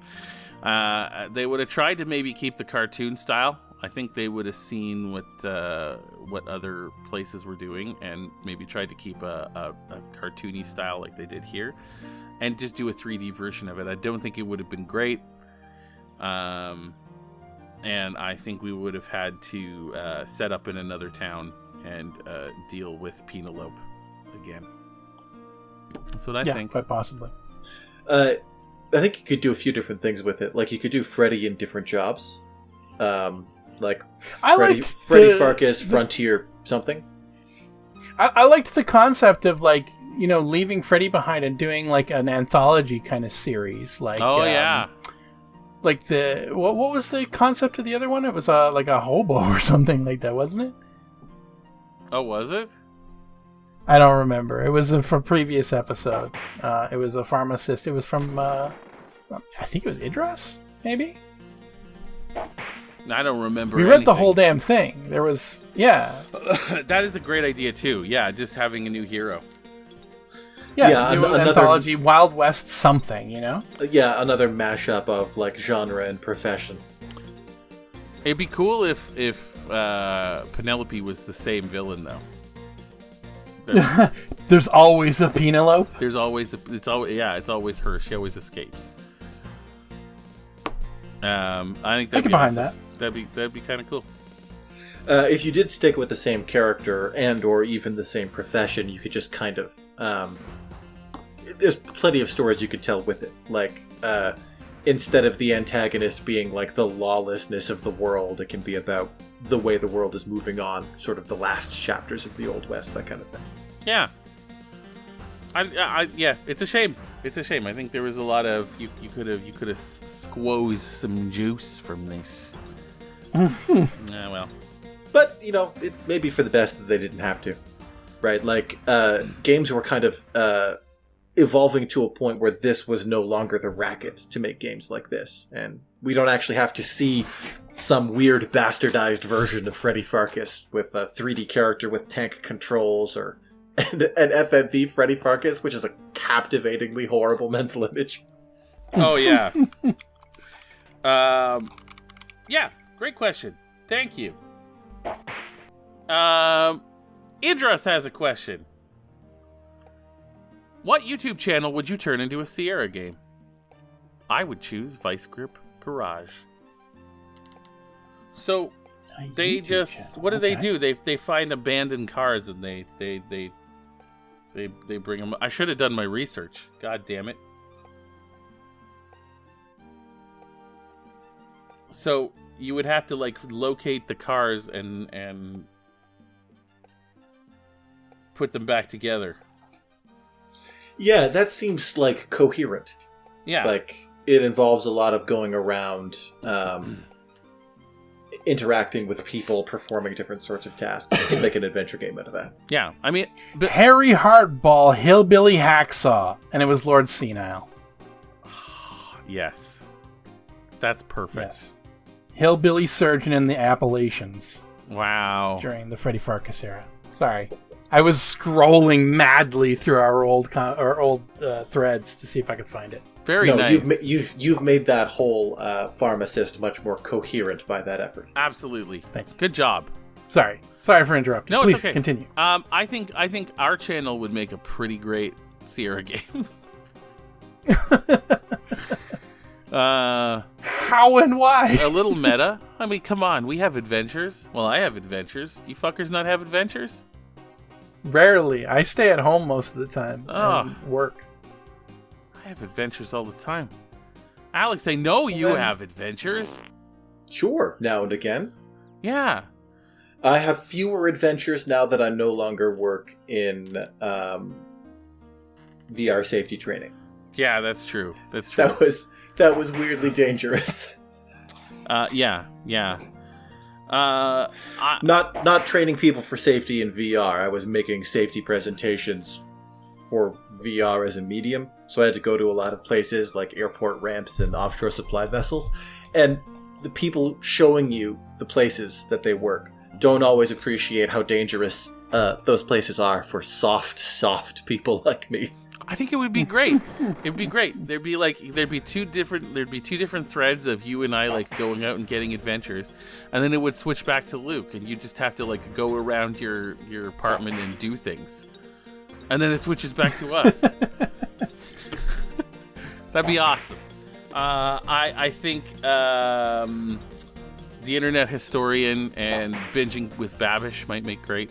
S2: They would have tried to maybe keep the cartoon style. I think they would have seen what other places were doing and maybe tried to keep a cartoony style like they did here, and just do a 3D version of it. I don't think it would have been great. And I think we would have had to set up in another town and deal with Penelope again. That's what I think.
S4: Quite possibly.
S3: I think you could do a few different things with it. Like, you could do Freddy in different jobs. Like Freddy Pharkas, Frontier something.
S4: I liked the concept of, like, leaving Freddy behind and doing, like, an anthology kind of series. Like,
S2: Yeah.
S4: Like what was the concept of the other one? It was like a hobo or something like that, wasn't it?
S2: Oh, was it?
S4: I don't remember. It was from a previous episode. It was a pharmacist. It was from I think it was Idris, maybe?
S2: I don't remember.
S4: We read the whole damn thing. There was,
S2: That is a great idea too. Yeah, just having a new hero.
S4: New
S3: another
S4: anthology, Wild West something,
S3: Yeah, another mashup of, like, genre and profession.
S2: It'd be cool if Penelope was the same villain though.
S4: There's always a Penelope.
S2: There's always it's always her. She always escapes. I think that'd be
S4: behind
S2: awesome.
S4: that.
S2: That'd be kind of cool.
S3: If you did stick with the same character and or even the same profession, you could just kind of there's plenty of stories you could tell with it. Like, instead of the antagonist being like the lawlessness of the world, it can be about the way the world is moving on, sort of the last chapters of the Old West, that kind of thing.
S2: Yeah. Yeah, it's a shame. It's a shame. I think there was a lot of you could have squozed some juice from this. Well.
S3: But, it may be for the best that they didn't have to. Right? Like, games were kind of evolving to a point where this was no longer the racket to make games like this. And we don't actually have to see some weird bastardized version of Freddy Pharkas with a 3D character with tank controls or an FMV Freddy Pharkas, which is a captivatingly horrible mental image.
S2: Oh, yeah. Yeah, great question. Thank you. Idris has a question. What YouTube channel would you turn into a Sierra game? I would choose Vice Grip Garage. So they just channel. What do they do? They find abandoned cars and they bring them. I should have done my research. God damn it. So you would have to, like, locate the cars and put them back together.
S3: Yeah, that seems like coherent.
S2: Yeah.
S3: Like, it involves a lot of going around, interacting with people, performing different sorts of tasks. You can make an adventure game out of that.
S2: Yeah, I mean... But,
S4: Harry Hardball, Hillbilly Hacksaw, and it was Lord Senile.
S2: yes. That's perfect.
S4: Yes. Hillbilly Surgeon in the Appalachians
S2: Wow.
S4: during the Freddy Pharkas era. Sorry. I was scrolling madly through our old threads to see if I could find it.
S2: Very nice.
S3: You've made that whole Pharm-assist much more coherent by that effort.
S2: Absolutely.
S4: Thank you.
S2: Good job.
S4: Sorry for interrupting.
S2: No,
S4: Please
S2: it's okay.
S4: continue.
S2: I think our channel would make a pretty great Sierra game.
S4: How and why?
S2: A little meta. I mean, come on. We have adventures. Well, I have adventures. Do you fuckers not have adventures?
S4: Rarely. I stay at home most of the time and work.
S2: I have adventures all the time. Alex, I know you have adventures.
S3: Sure, now and again.
S2: Yeah.
S3: I have fewer adventures now that I no longer work in VR safety training.
S2: Yeah, that's true. That's true.
S3: That was weirdly dangerous.
S2: Yeah.
S3: Not training people for safety in VR. I was making safety presentations for VR as a medium, so I had to go to a lot of places like airport ramps and offshore supply vessels, and the people showing you the places that they work don't always appreciate how dangerous those places are for soft people like me.
S2: I think it would be great. It'd be great. There'd be two different threads of you and I like going out and getting adventures, and then it would switch back to Luke, and you just have to like go around your apartment and do things, and then it switches back to us. That'd be awesome. I think the Internet Historian and Binging with Babish might make great.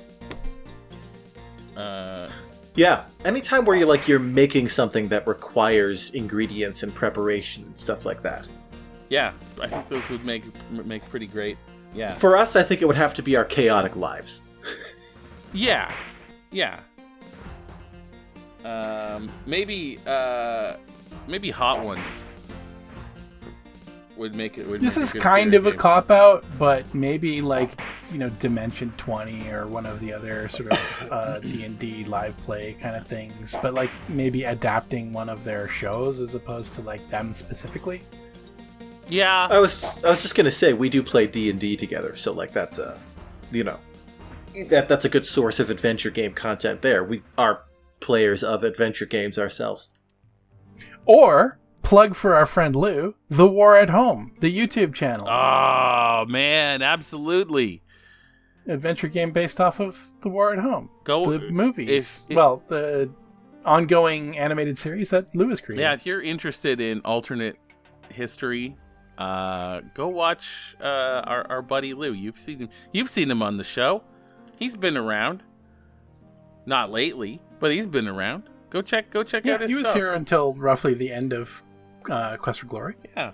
S3: Yeah, anytime where you're making something that requires ingredients and preparation and stuff like that.
S2: Yeah, I think those would make pretty great. Yeah.
S3: For us, I think it would have to be our chaotic lives.
S2: Yeah. Maybe Hot Ones would make it.
S4: This is kind of a cop-out, but maybe Dimension 20 or one of the other sort of D&D live play kind of things, but maybe adapting one of their shows as opposed to them specifically.
S2: Yeah.
S3: I was just gonna say we do play D&D together, so that's that's a good source of adventure game content there. We are players of adventure games ourselves.
S4: Or plug for our friend Lou, The War at Home, the YouTube channel.
S2: Oh man, absolutely.
S4: Adventure game based off of The War at Home. The movies. The ongoing animated series that Lou has created.
S2: Yeah, if you're interested in alternate history, go watch our buddy Lou. You've seen him on the show. He's been around. Not lately, but he's been around. Go check out his stuff.
S4: He was here until roughly the end of Quest for Glory.
S2: Yeah.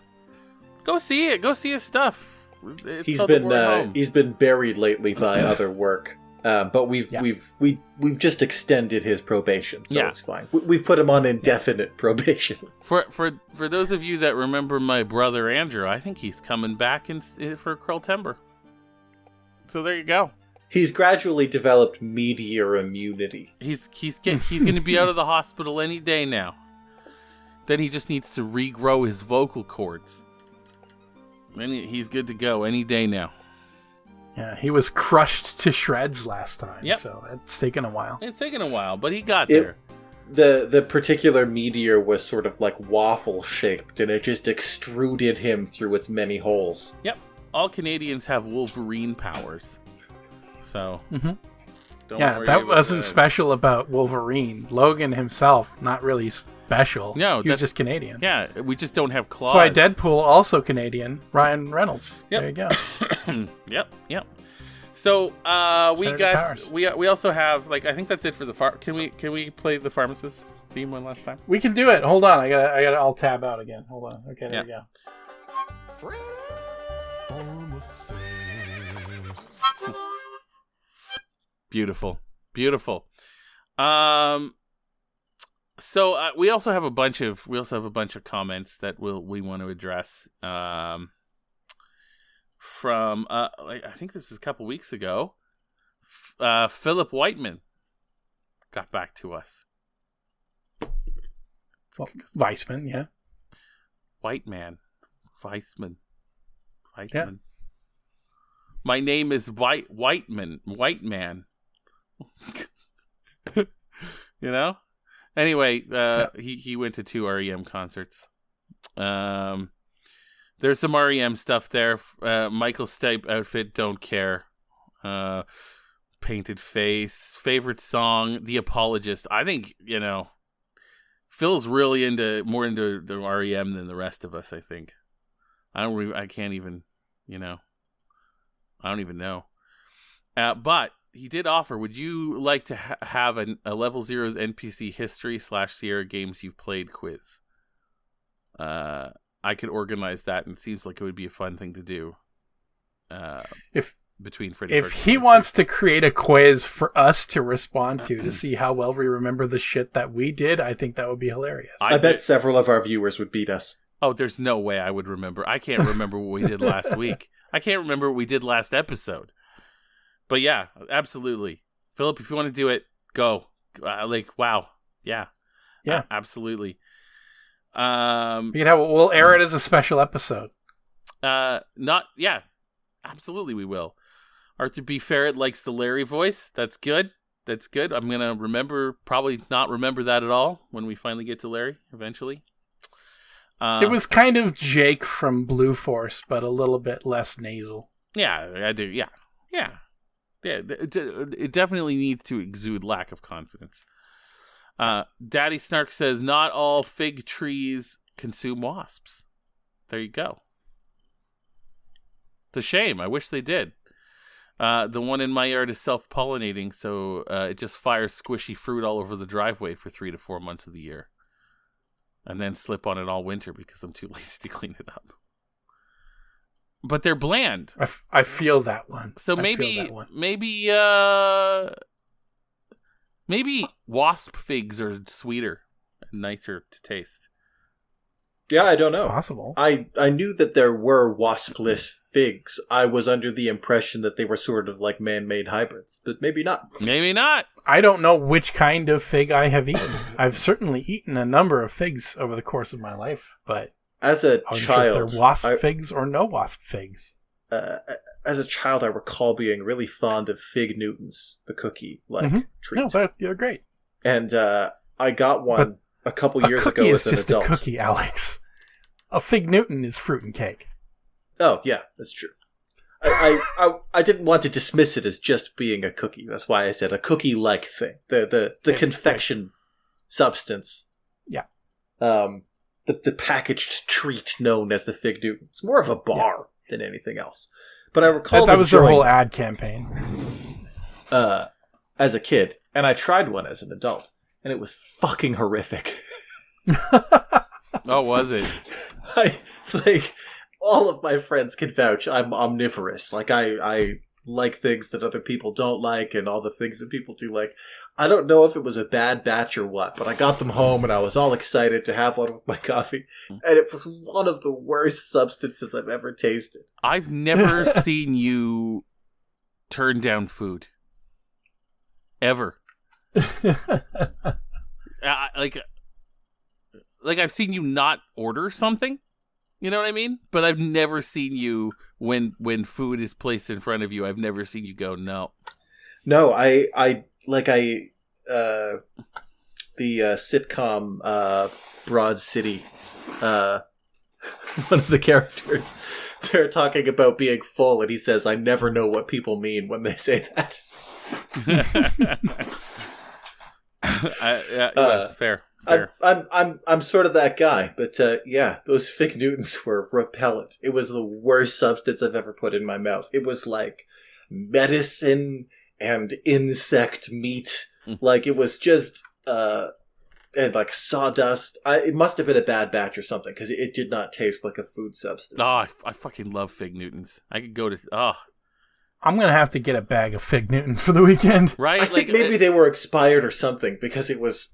S2: Go see it. Go see his stuff.
S3: He's been buried lately by other work. But we've just extended his probation, so it's fine. We've put him on indefinite probation.
S2: For those of you that remember my brother Andrew, I think he's coming back for Krelltember. So there you go.
S3: He's gradually developed meteor immunity.
S2: He's going to be out of the hospital any day now. Then he just needs to regrow his vocal cords. Then he's good to go any day now.
S4: Yeah, he was crushed to shreds last time, so it's taken a while.
S2: It's taken a while, but he got there.
S3: The particular meteor was sort of waffle-shaped, and it just extruded him through its many holes.
S2: Yep. All Canadians have Wolverine powers. So, don't worry
S4: that wasn't special about Wolverine. Logan himself, not really special.
S2: No,
S4: he was just Canadian.
S2: Yeah, we just don't have claws.
S4: That's why Deadpool, also Canadian, Ryan Reynolds.
S2: Yep.
S4: There you go.
S2: Yep. So, we also have, I think that's it for the Can we play the Pharmacist theme one last time?
S4: We can do it. Hold on. I gotta all tab out again. Hold on. Okay, there we go.
S2: Beautiful. So we also have a bunch of comments that we want to address. From I think this was a couple weeks ago. Philip Whiteman got back to us.
S4: Well, Weissman, yeah.
S2: Weissman.
S4: Yeah.
S2: My name is White Man. You know? Anyway, he went to 2 REM concerts. There's some REM stuff there. Michael Stipe outfit, don't care. Painted face. Favorite song, The Apologist. I think, Phil's really more into the REM than the rest of us, I think. I can't even, I don't even know. But he did offer, would you like to have a Level Zero's NPC history / Sierra games you've played quiz? I could organize that, and it seems like it would be a fun thing to do. Between Freddy
S4: if he wants to create a quiz for us to respond to see how well we remember the shit that we did, I think that would be hilarious.
S3: I bet several of our viewers would beat us.
S2: Oh, there's no way I would remember. I can't remember what we did last week. I can't remember what we did last episode. But yeah, absolutely. Philip, if you want to do it, go. Wow. Yeah.
S4: Yeah.
S2: Absolutely.
S4: We'll air it as a special episode.
S2: Absolutely we will. Arthur B. Ferret likes the Larry voice. That's good. I'm going to probably not remember that at all when we finally get to Larry eventually.
S4: It was kind of Jake from Blue Force, but a little bit less nasal.
S2: Yeah, I do. Yeah. It definitely needs to exude lack of confidence. Daddy Snark says, not all fig trees consume wasps. There you go. It's a shame. I wish they did. The one in my yard is self-pollinating, so it just fires squishy fruit all over the driveway for 3 to 4 months of the year. And then slip on it all winter because I'm too lazy to clean it up. But they're bland.
S4: I feel that one.
S2: So maybe wasp figs are sweeter and nicer to taste.
S3: Yeah, I don't know.
S4: It's possible.
S3: I knew that there were waspless figs. I was under the impression that they were sort of like man-made hybrids, but maybe not.
S2: Maybe not.
S4: I don't know which kind of fig I have eaten. I've certainly eaten a number of figs over the course of my life, but
S3: as a child,
S4: sure if they're wasp figs or no wasp figs.
S3: As a child, I recall being really fond of Fig Newtons, the cookie treat.
S4: No, they're great.
S3: And I got one a couple years ago as an adult. A cookie is just a cookie,
S4: Alex. A Fig Newton is fruit and cake.
S3: Oh, yeah, that's true. I didn't want to dismiss it as just being a cookie. That's why I said a cookie-like thing. The confection substance.
S4: Yeah.
S3: The packaged treat known as the Fig Newton. It's more of a bar than anything else. But I recall
S4: that was their whole ad campaign.
S3: As a kid, and I tried one as an adult, and it was fucking horrific.
S2: Oh, was it?
S3: All of my friends can vouch I'm omnivorous. I like things that other people don't like and all the things that people do like. I don't know if it was a bad batch or what, but I got them home and I was all excited to have one with my coffee. And it was one of the worst substances I've ever tasted.
S2: I've never seen you turn down food. Ever. Like I've seen you not order something. You know what I mean? But I've never seen you when food is placed in front of you. I've never seen you go no.
S3: No, the sitcom Broad City. One of the characters, they're talking about being full, and he says, "I never know what people mean when they say that."
S2: Fair.
S3: I'm sort of that guy, but yeah, those Fig Newtons were repellent. It was the worst substance I've ever put in my mouth. It was like medicine and insect meat. Like it was just and like sawdust. It must have been a bad batch or something because it did not taste like a food substance.
S2: Oh, I fucking love Fig Newtons. I could go to
S4: I'm going to have to get a bag of Fig Newtons for the weekend.
S2: Right?
S3: I think maybe they were expired or something because it was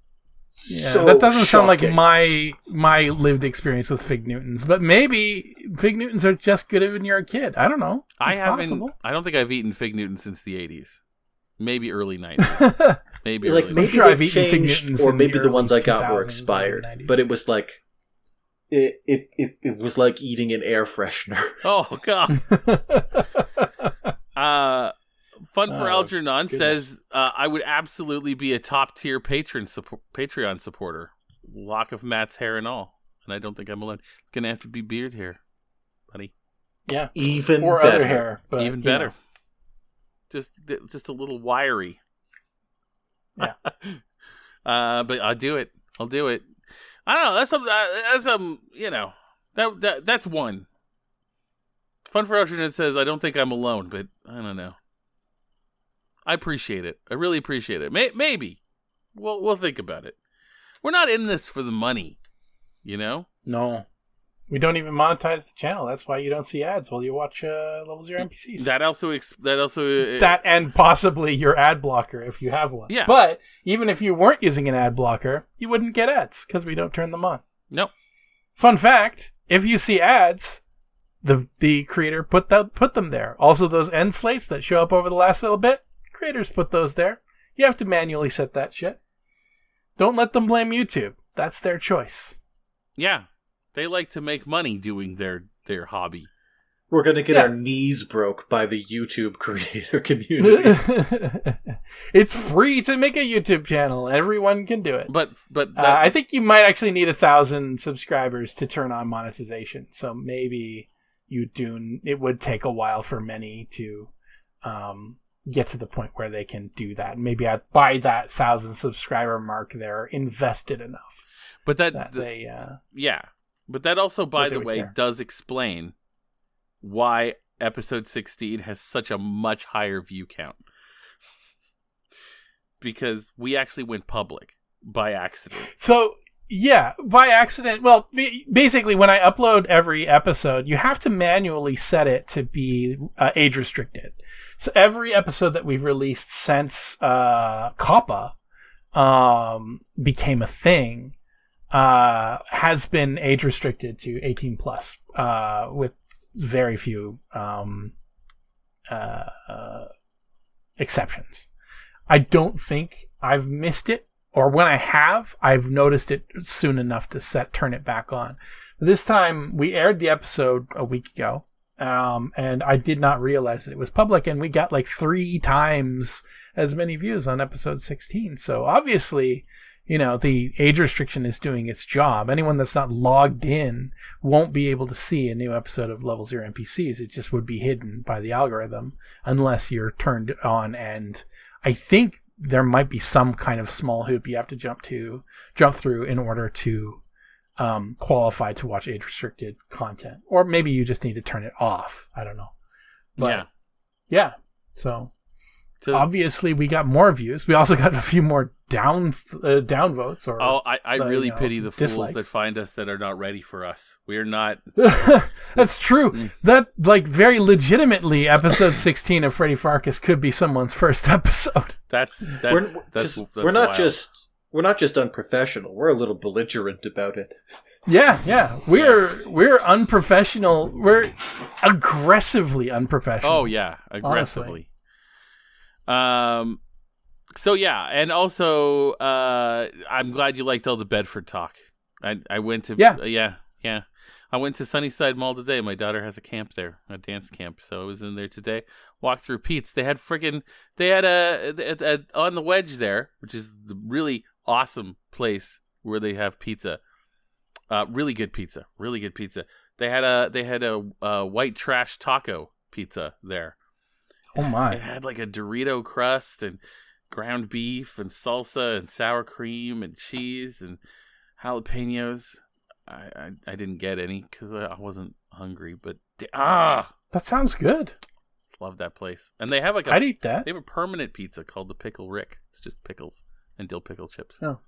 S3: so
S4: that doesn't sound like
S3: shocking.
S4: my lived experience with Fig Newtons, but maybe Fig Newtons are just good when you're a kid. I don't know.
S2: I don't think I've eaten Fig Newtons since the 80s. Maybe early 90s. Maybe
S3: Like
S2: early
S3: maybe
S4: sure I've
S3: they've
S4: eaten Fig
S3: changed,
S4: Newtons
S3: or
S4: in
S3: maybe
S4: the
S3: the ones I
S4: early
S3: got were
S4: 2000s or
S3: expired.
S4: 90s.
S3: But it was like it was like eating an air freshener.
S2: Oh, God. Fun for Algernon says, I would absolutely be a top-tier Patreon supporter. Lock of Matt's hair and all. And I don't think I'm alone. It's going to have to be beard hair, buddy.
S4: Yeah.
S3: Even
S4: or
S3: better.
S4: other hair. But,
S2: Even better. Just a little wiry.
S4: Yeah.
S2: But I'll do it. I don't know. That's one. Fun for Algernon says, I don't think I'm alone, but I don't know. I appreciate it. I really appreciate it. Maybe. We'll think about it. We're not in this for the money, you know?
S4: No. We don't even monetize the channel. That's why you don't see ads while you watch Level 0 NPCs.
S2: That
S4: and possibly your ad blocker if you have one.
S2: Yeah.
S4: But even if you weren't using an ad blocker, you wouldn't get ads because we don't turn them on.
S2: Nope.
S4: Fun fact, if you see ads, the creator put them there. Also, those end slates that show up over the last little bit, creators put those there. You have to manually set that shit. Don't let them blame YouTube. That's their choice.
S2: Yeah. They like to make money doing their hobby.
S3: We're going to get our knees broke by the YouTube creator community.
S4: It's free to make a YouTube channel. Everyone can do it.
S2: But
S4: I think you might actually need 1,000 subscribers to turn on monetization. So maybe it would take a while for many to get to the point where they can do that. Maybe by that 1,000 subscriber mark, they're invested enough.
S2: But But that also, by the way, does explain why episode 16 has such a much higher view count. Because we actually went public by accident.
S4: So, yeah, by accident. Well, basically, when I upload every episode, you have to manually set it to be age restricted. So every episode that we've released since COPPA became a thing has been age restricted to 18 plus, with very few exceptions. I don't think I've missed it, or when I have, I've noticed it soon enough to turn it back on. This time, we aired the episode a week ago, and I did not realize that it was public, and we got like 3 times as many views on episode 16. So obviously, the age restriction is doing its job. Anyone that's not logged in won't be able to see a new episode of Level 0 NPCs. It just would be hidden by the algorithm unless you're turned on. And I think there might be some kind of small hoop you have to jump through in order to qualify to watch age restricted content. Or maybe you just need to turn it off. I don't know. But yeah. So obviously we got more views. We also got a few more down votes.
S2: I really pity the fools
S4: dislikes
S2: that find us that are not ready for us. We are not.
S4: That's true. That very legitimately episode 16 of Freddy Pharkas could be someone's first episode.
S3: We're not just unprofessional. We're a little belligerent about it.
S4: Yeah. We're unprofessional. We're aggressively unprofessional.
S2: Oh yeah, aggressively. Honestly. So yeah, and also I'm glad you liked all the Bedford talk. I went to I went to Sunnyside Mall today. My daughter has a camp there, a dance camp. So I was in there today. Walked through Pete's. They had a on the Wedge there, which is the really awesome place where they have pizza. Really good pizza. They had a white trash taco pizza there.
S4: Oh my!
S2: It had like a Dorito crust and ground beef and salsa and sour cream and cheese and jalapenos. I didn't get any because I wasn't hungry, but
S4: that sounds good.
S2: Love that place. And they have
S4: I'd eat that.
S2: They have a permanent pizza called the Pickle Rick. It's just pickles and dill pickle chips.
S4: Oh,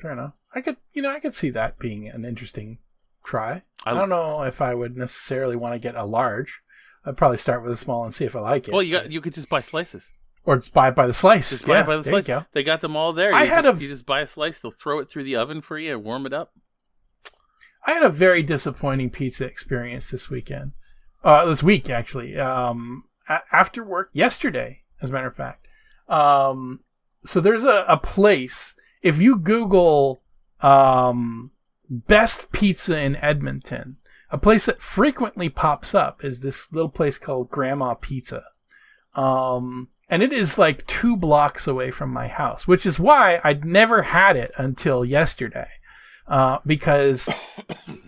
S4: fair enough. I could see that being an interesting try. I don't know if I would necessarily want to get a large, I'd probably start with a small and see if I like it.
S2: Well, you could just buy slices.
S4: Or just buy it by the slice.
S2: Just buy it by the slice.
S4: There you go.
S2: They got them all there. You just buy a slice. They'll throw it through the oven for you and warm it up.
S4: I had a very disappointing pizza experience this weekend. This week, actually. After work, yesterday, as a matter of fact. So there's a place, if you Google best pizza in Edmonton, a place that frequently pops up is this little place called Grandma Pizza. And it is like 2 blocks away from my house, which is why I'd never had it until yesterday. Because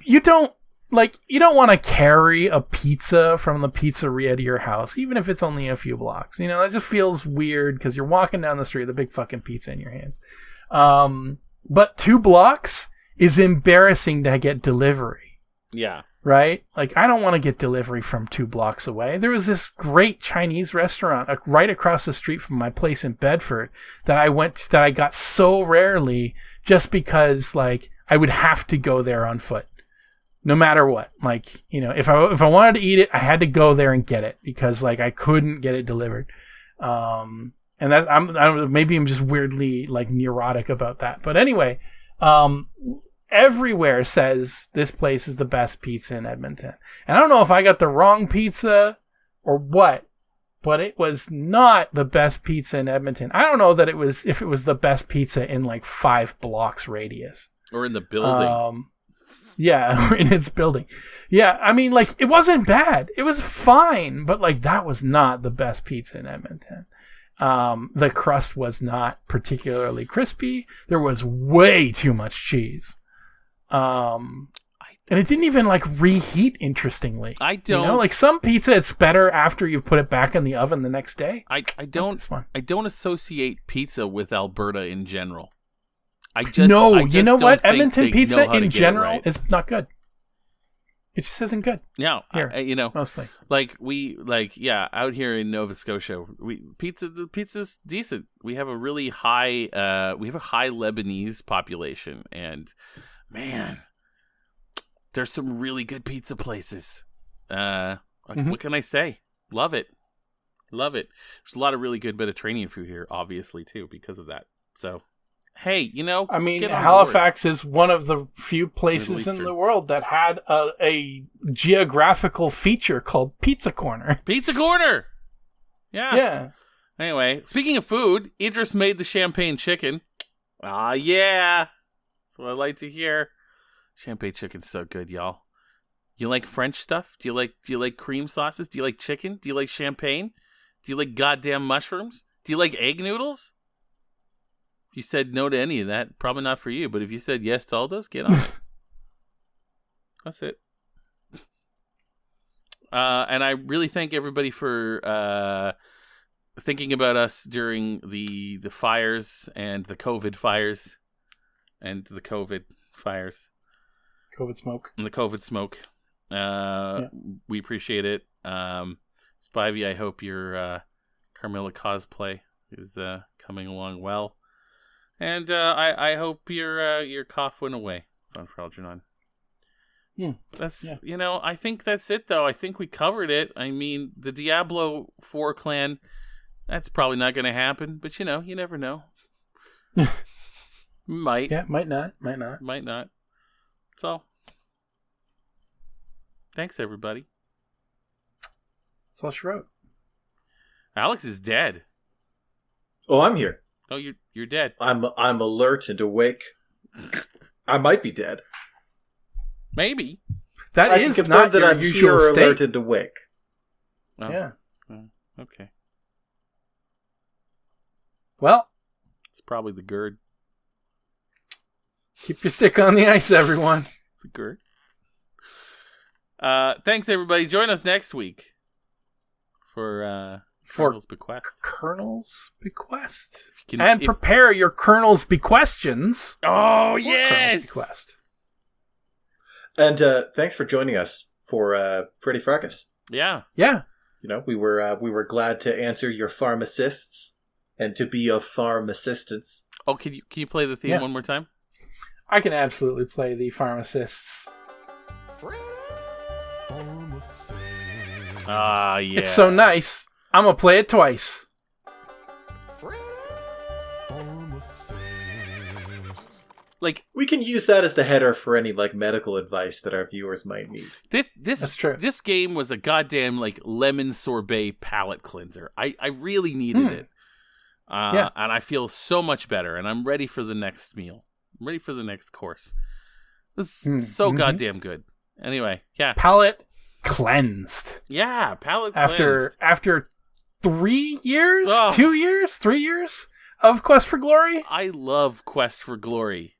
S4: you don't want to carry a pizza from the pizzeria to your house, even if it's only a few blocks. You know, that just feels weird because you're walking down the street with a big fucking pizza in your hands. But 2 blocks is embarrassing to get delivery.
S2: Yeah.
S4: Right? Like, I don't want to get delivery from 2 blocks away. There was this great Chinese restaurant right across the street from my place in Bedford that I got so rarely just because, like, I would have to go there on foot. No matter what. Like, you know, if I wanted to eat it, I had to go there and get it because, like, I couldn't get it delivered. And that maybe I'm just weirdly, like, neurotic about that. But anyway, everywhere says this place is the best pizza in Edmonton. And I don't know if I got the wrong pizza or what, but it was not the best pizza in Edmonton. I don't know that if it was the best pizza in like 5 blocks radius.
S2: Or in the building.
S4: Yeah, in its building. Yeah, I mean, like, it wasn't bad. It was fine, but like that was not the best pizza in Edmonton. The crust was not particularly crispy. There was way too much cheese. And it didn't even like reheat, interestingly.
S2: I don't,
S4: you know, like some pizza, it's better after you put it back in the oven the next day.
S2: I don't associate pizza with Alberta in general.
S4: You know what? Edmonton pizza in general is not good. It just isn't good.
S2: Yeah,
S4: here, mostly.
S2: Out here in Nova Scotia, the pizza's decent. We have a really high Lebanese population, and man, there's some really good pizza places. What can I say? Love it. There's a lot of really good Mediterranean food here, obviously too, because of that. So. Hey, I mean,
S4: Halifax is one of the few places in the world that had a geographical feature called Pizza Corner.
S2: Pizza Corner!
S4: Yeah.
S2: Anyway, speaking of food, Idris made the champagne chicken. Ah, yeah. That's what I like to hear. Champagne chicken's so good, y'all. You like French stuff? Do you like cream sauces? Do you like chicken? Do you like champagne? Do you like goddamn mushrooms? Do you like egg noodles? If you said no to any of that, probably not for you. But if you said yes to all those, get on it. That's it. And I really thank everybody for thinking about us during the fires and the COVID fires and the COVID fires.
S4: COVID smoke.
S2: And the COVID smoke. We appreciate it. Spivey, I hope your Carmilla cosplay is coming along well. And I hope your cough went away, Fun for Algernon. I think that's it, though. I think we covered it. I mean, the Diablo 4 clan, that's probably not going to happen. But, you never know. Might.
S4: Yeah, might not.
S2: Might not. So, thanks, everybody.
S4: That's all she wrote.
S2: Alex is dead.
S3: Oh, I'm here.
S2: Oh, you're dead.
S3: I'm alert and awake. I might be dead.
S2: Maybe.
S4: That
S3: I
S4: is
S3: can
S4: not
S3: confirm that
S4: your
S3: I'm
S4: usual
S3: here,
S4: state.
S3: alert and awake.
S2: Oh.
S4: Yeah.
S2: Oh, okay.
S4: Well,
S2: it's probably the GERD.
S4: Keep your stick on the ice, everyone.
S2: It's a GERD. Thanks, everybody. Join us next week for Colonel's Bequest.
S4: Colonel's Bequest. Prepare your Colonel's Bequestions.
S2: Oh, yes!
S4: Bequest.
S3: And thanks for joining us for Freddy Pharkas.
S2: Yeah.
S4: Yeah.
S3: We were glad to answer your Pharm-assists and to be of Pharm assistance.
S2: Oh, can you play the theme one more time?
S4: I can absolutely play the Pharm-assists.
S6: Pharm-assist.
S2: Ah, yeah.
S4: It's so nice. I'm gonna play it twice.
S2: Like,
S3: We can use that as the header for any like medical advice that our viewers might need.
S4: That's true.
S2: This game was a goddamn like lemon sorbet palate cleanser. I really needed it. And I feel so much better, and I'm ready for the next meal. I'm ready for the next course. This is so goddamn good. Anyway, yeah.
S4: Palate cleansed.
S2: Yeah, palate cleansed.
S4: After 3 years? 2 years? 3 years of Quest for Glory?
S2: I love Quest for Glory,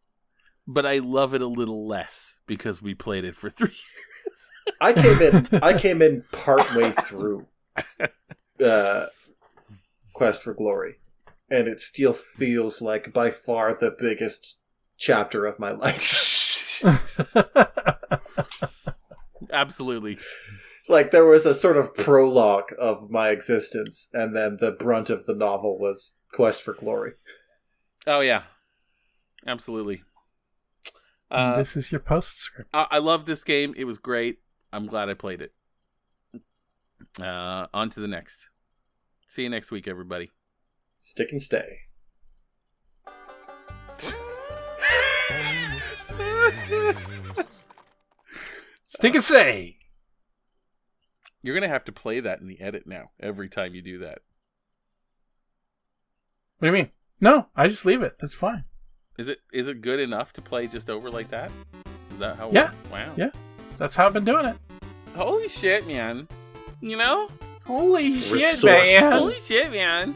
S2: but I love it a little less because we played it for 3 years.
S3: I came in partway through Quest for Glory, and it still feels like by far the biggest chapter of my life.
S2: Absolutely.
S3: Like, there was a sort of prologue of my existence, and then the brunt of the novel was Quest for Glory.
S2: Oh, yeah. Absolutely.
S4: This is your postscript.
S2: I love this game. It was great. I'm glad I played it. On to the next. See you next week, everybody.
S3: Stick and stay.
S4: Stick and say.
S2: You're going to have to play that in the edit now, every time you do that.
S4: What do you mean? No, I just leave it. That's fine.
S2: Is it good enough to play just over like that? Is that how it
S4: Yeah.
S2: works? Wow.
S4: Yeah. That's how I've been doing it.
S2: Holy shit, man. You know?
S4: Holy shit,
S3: Resourceful.
S4: man.
S2: Holy shit, man.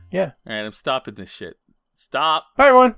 S4: Yeah.
S2: Alright, I'm stopping this shit. Stop.
S4: Bye, everyone.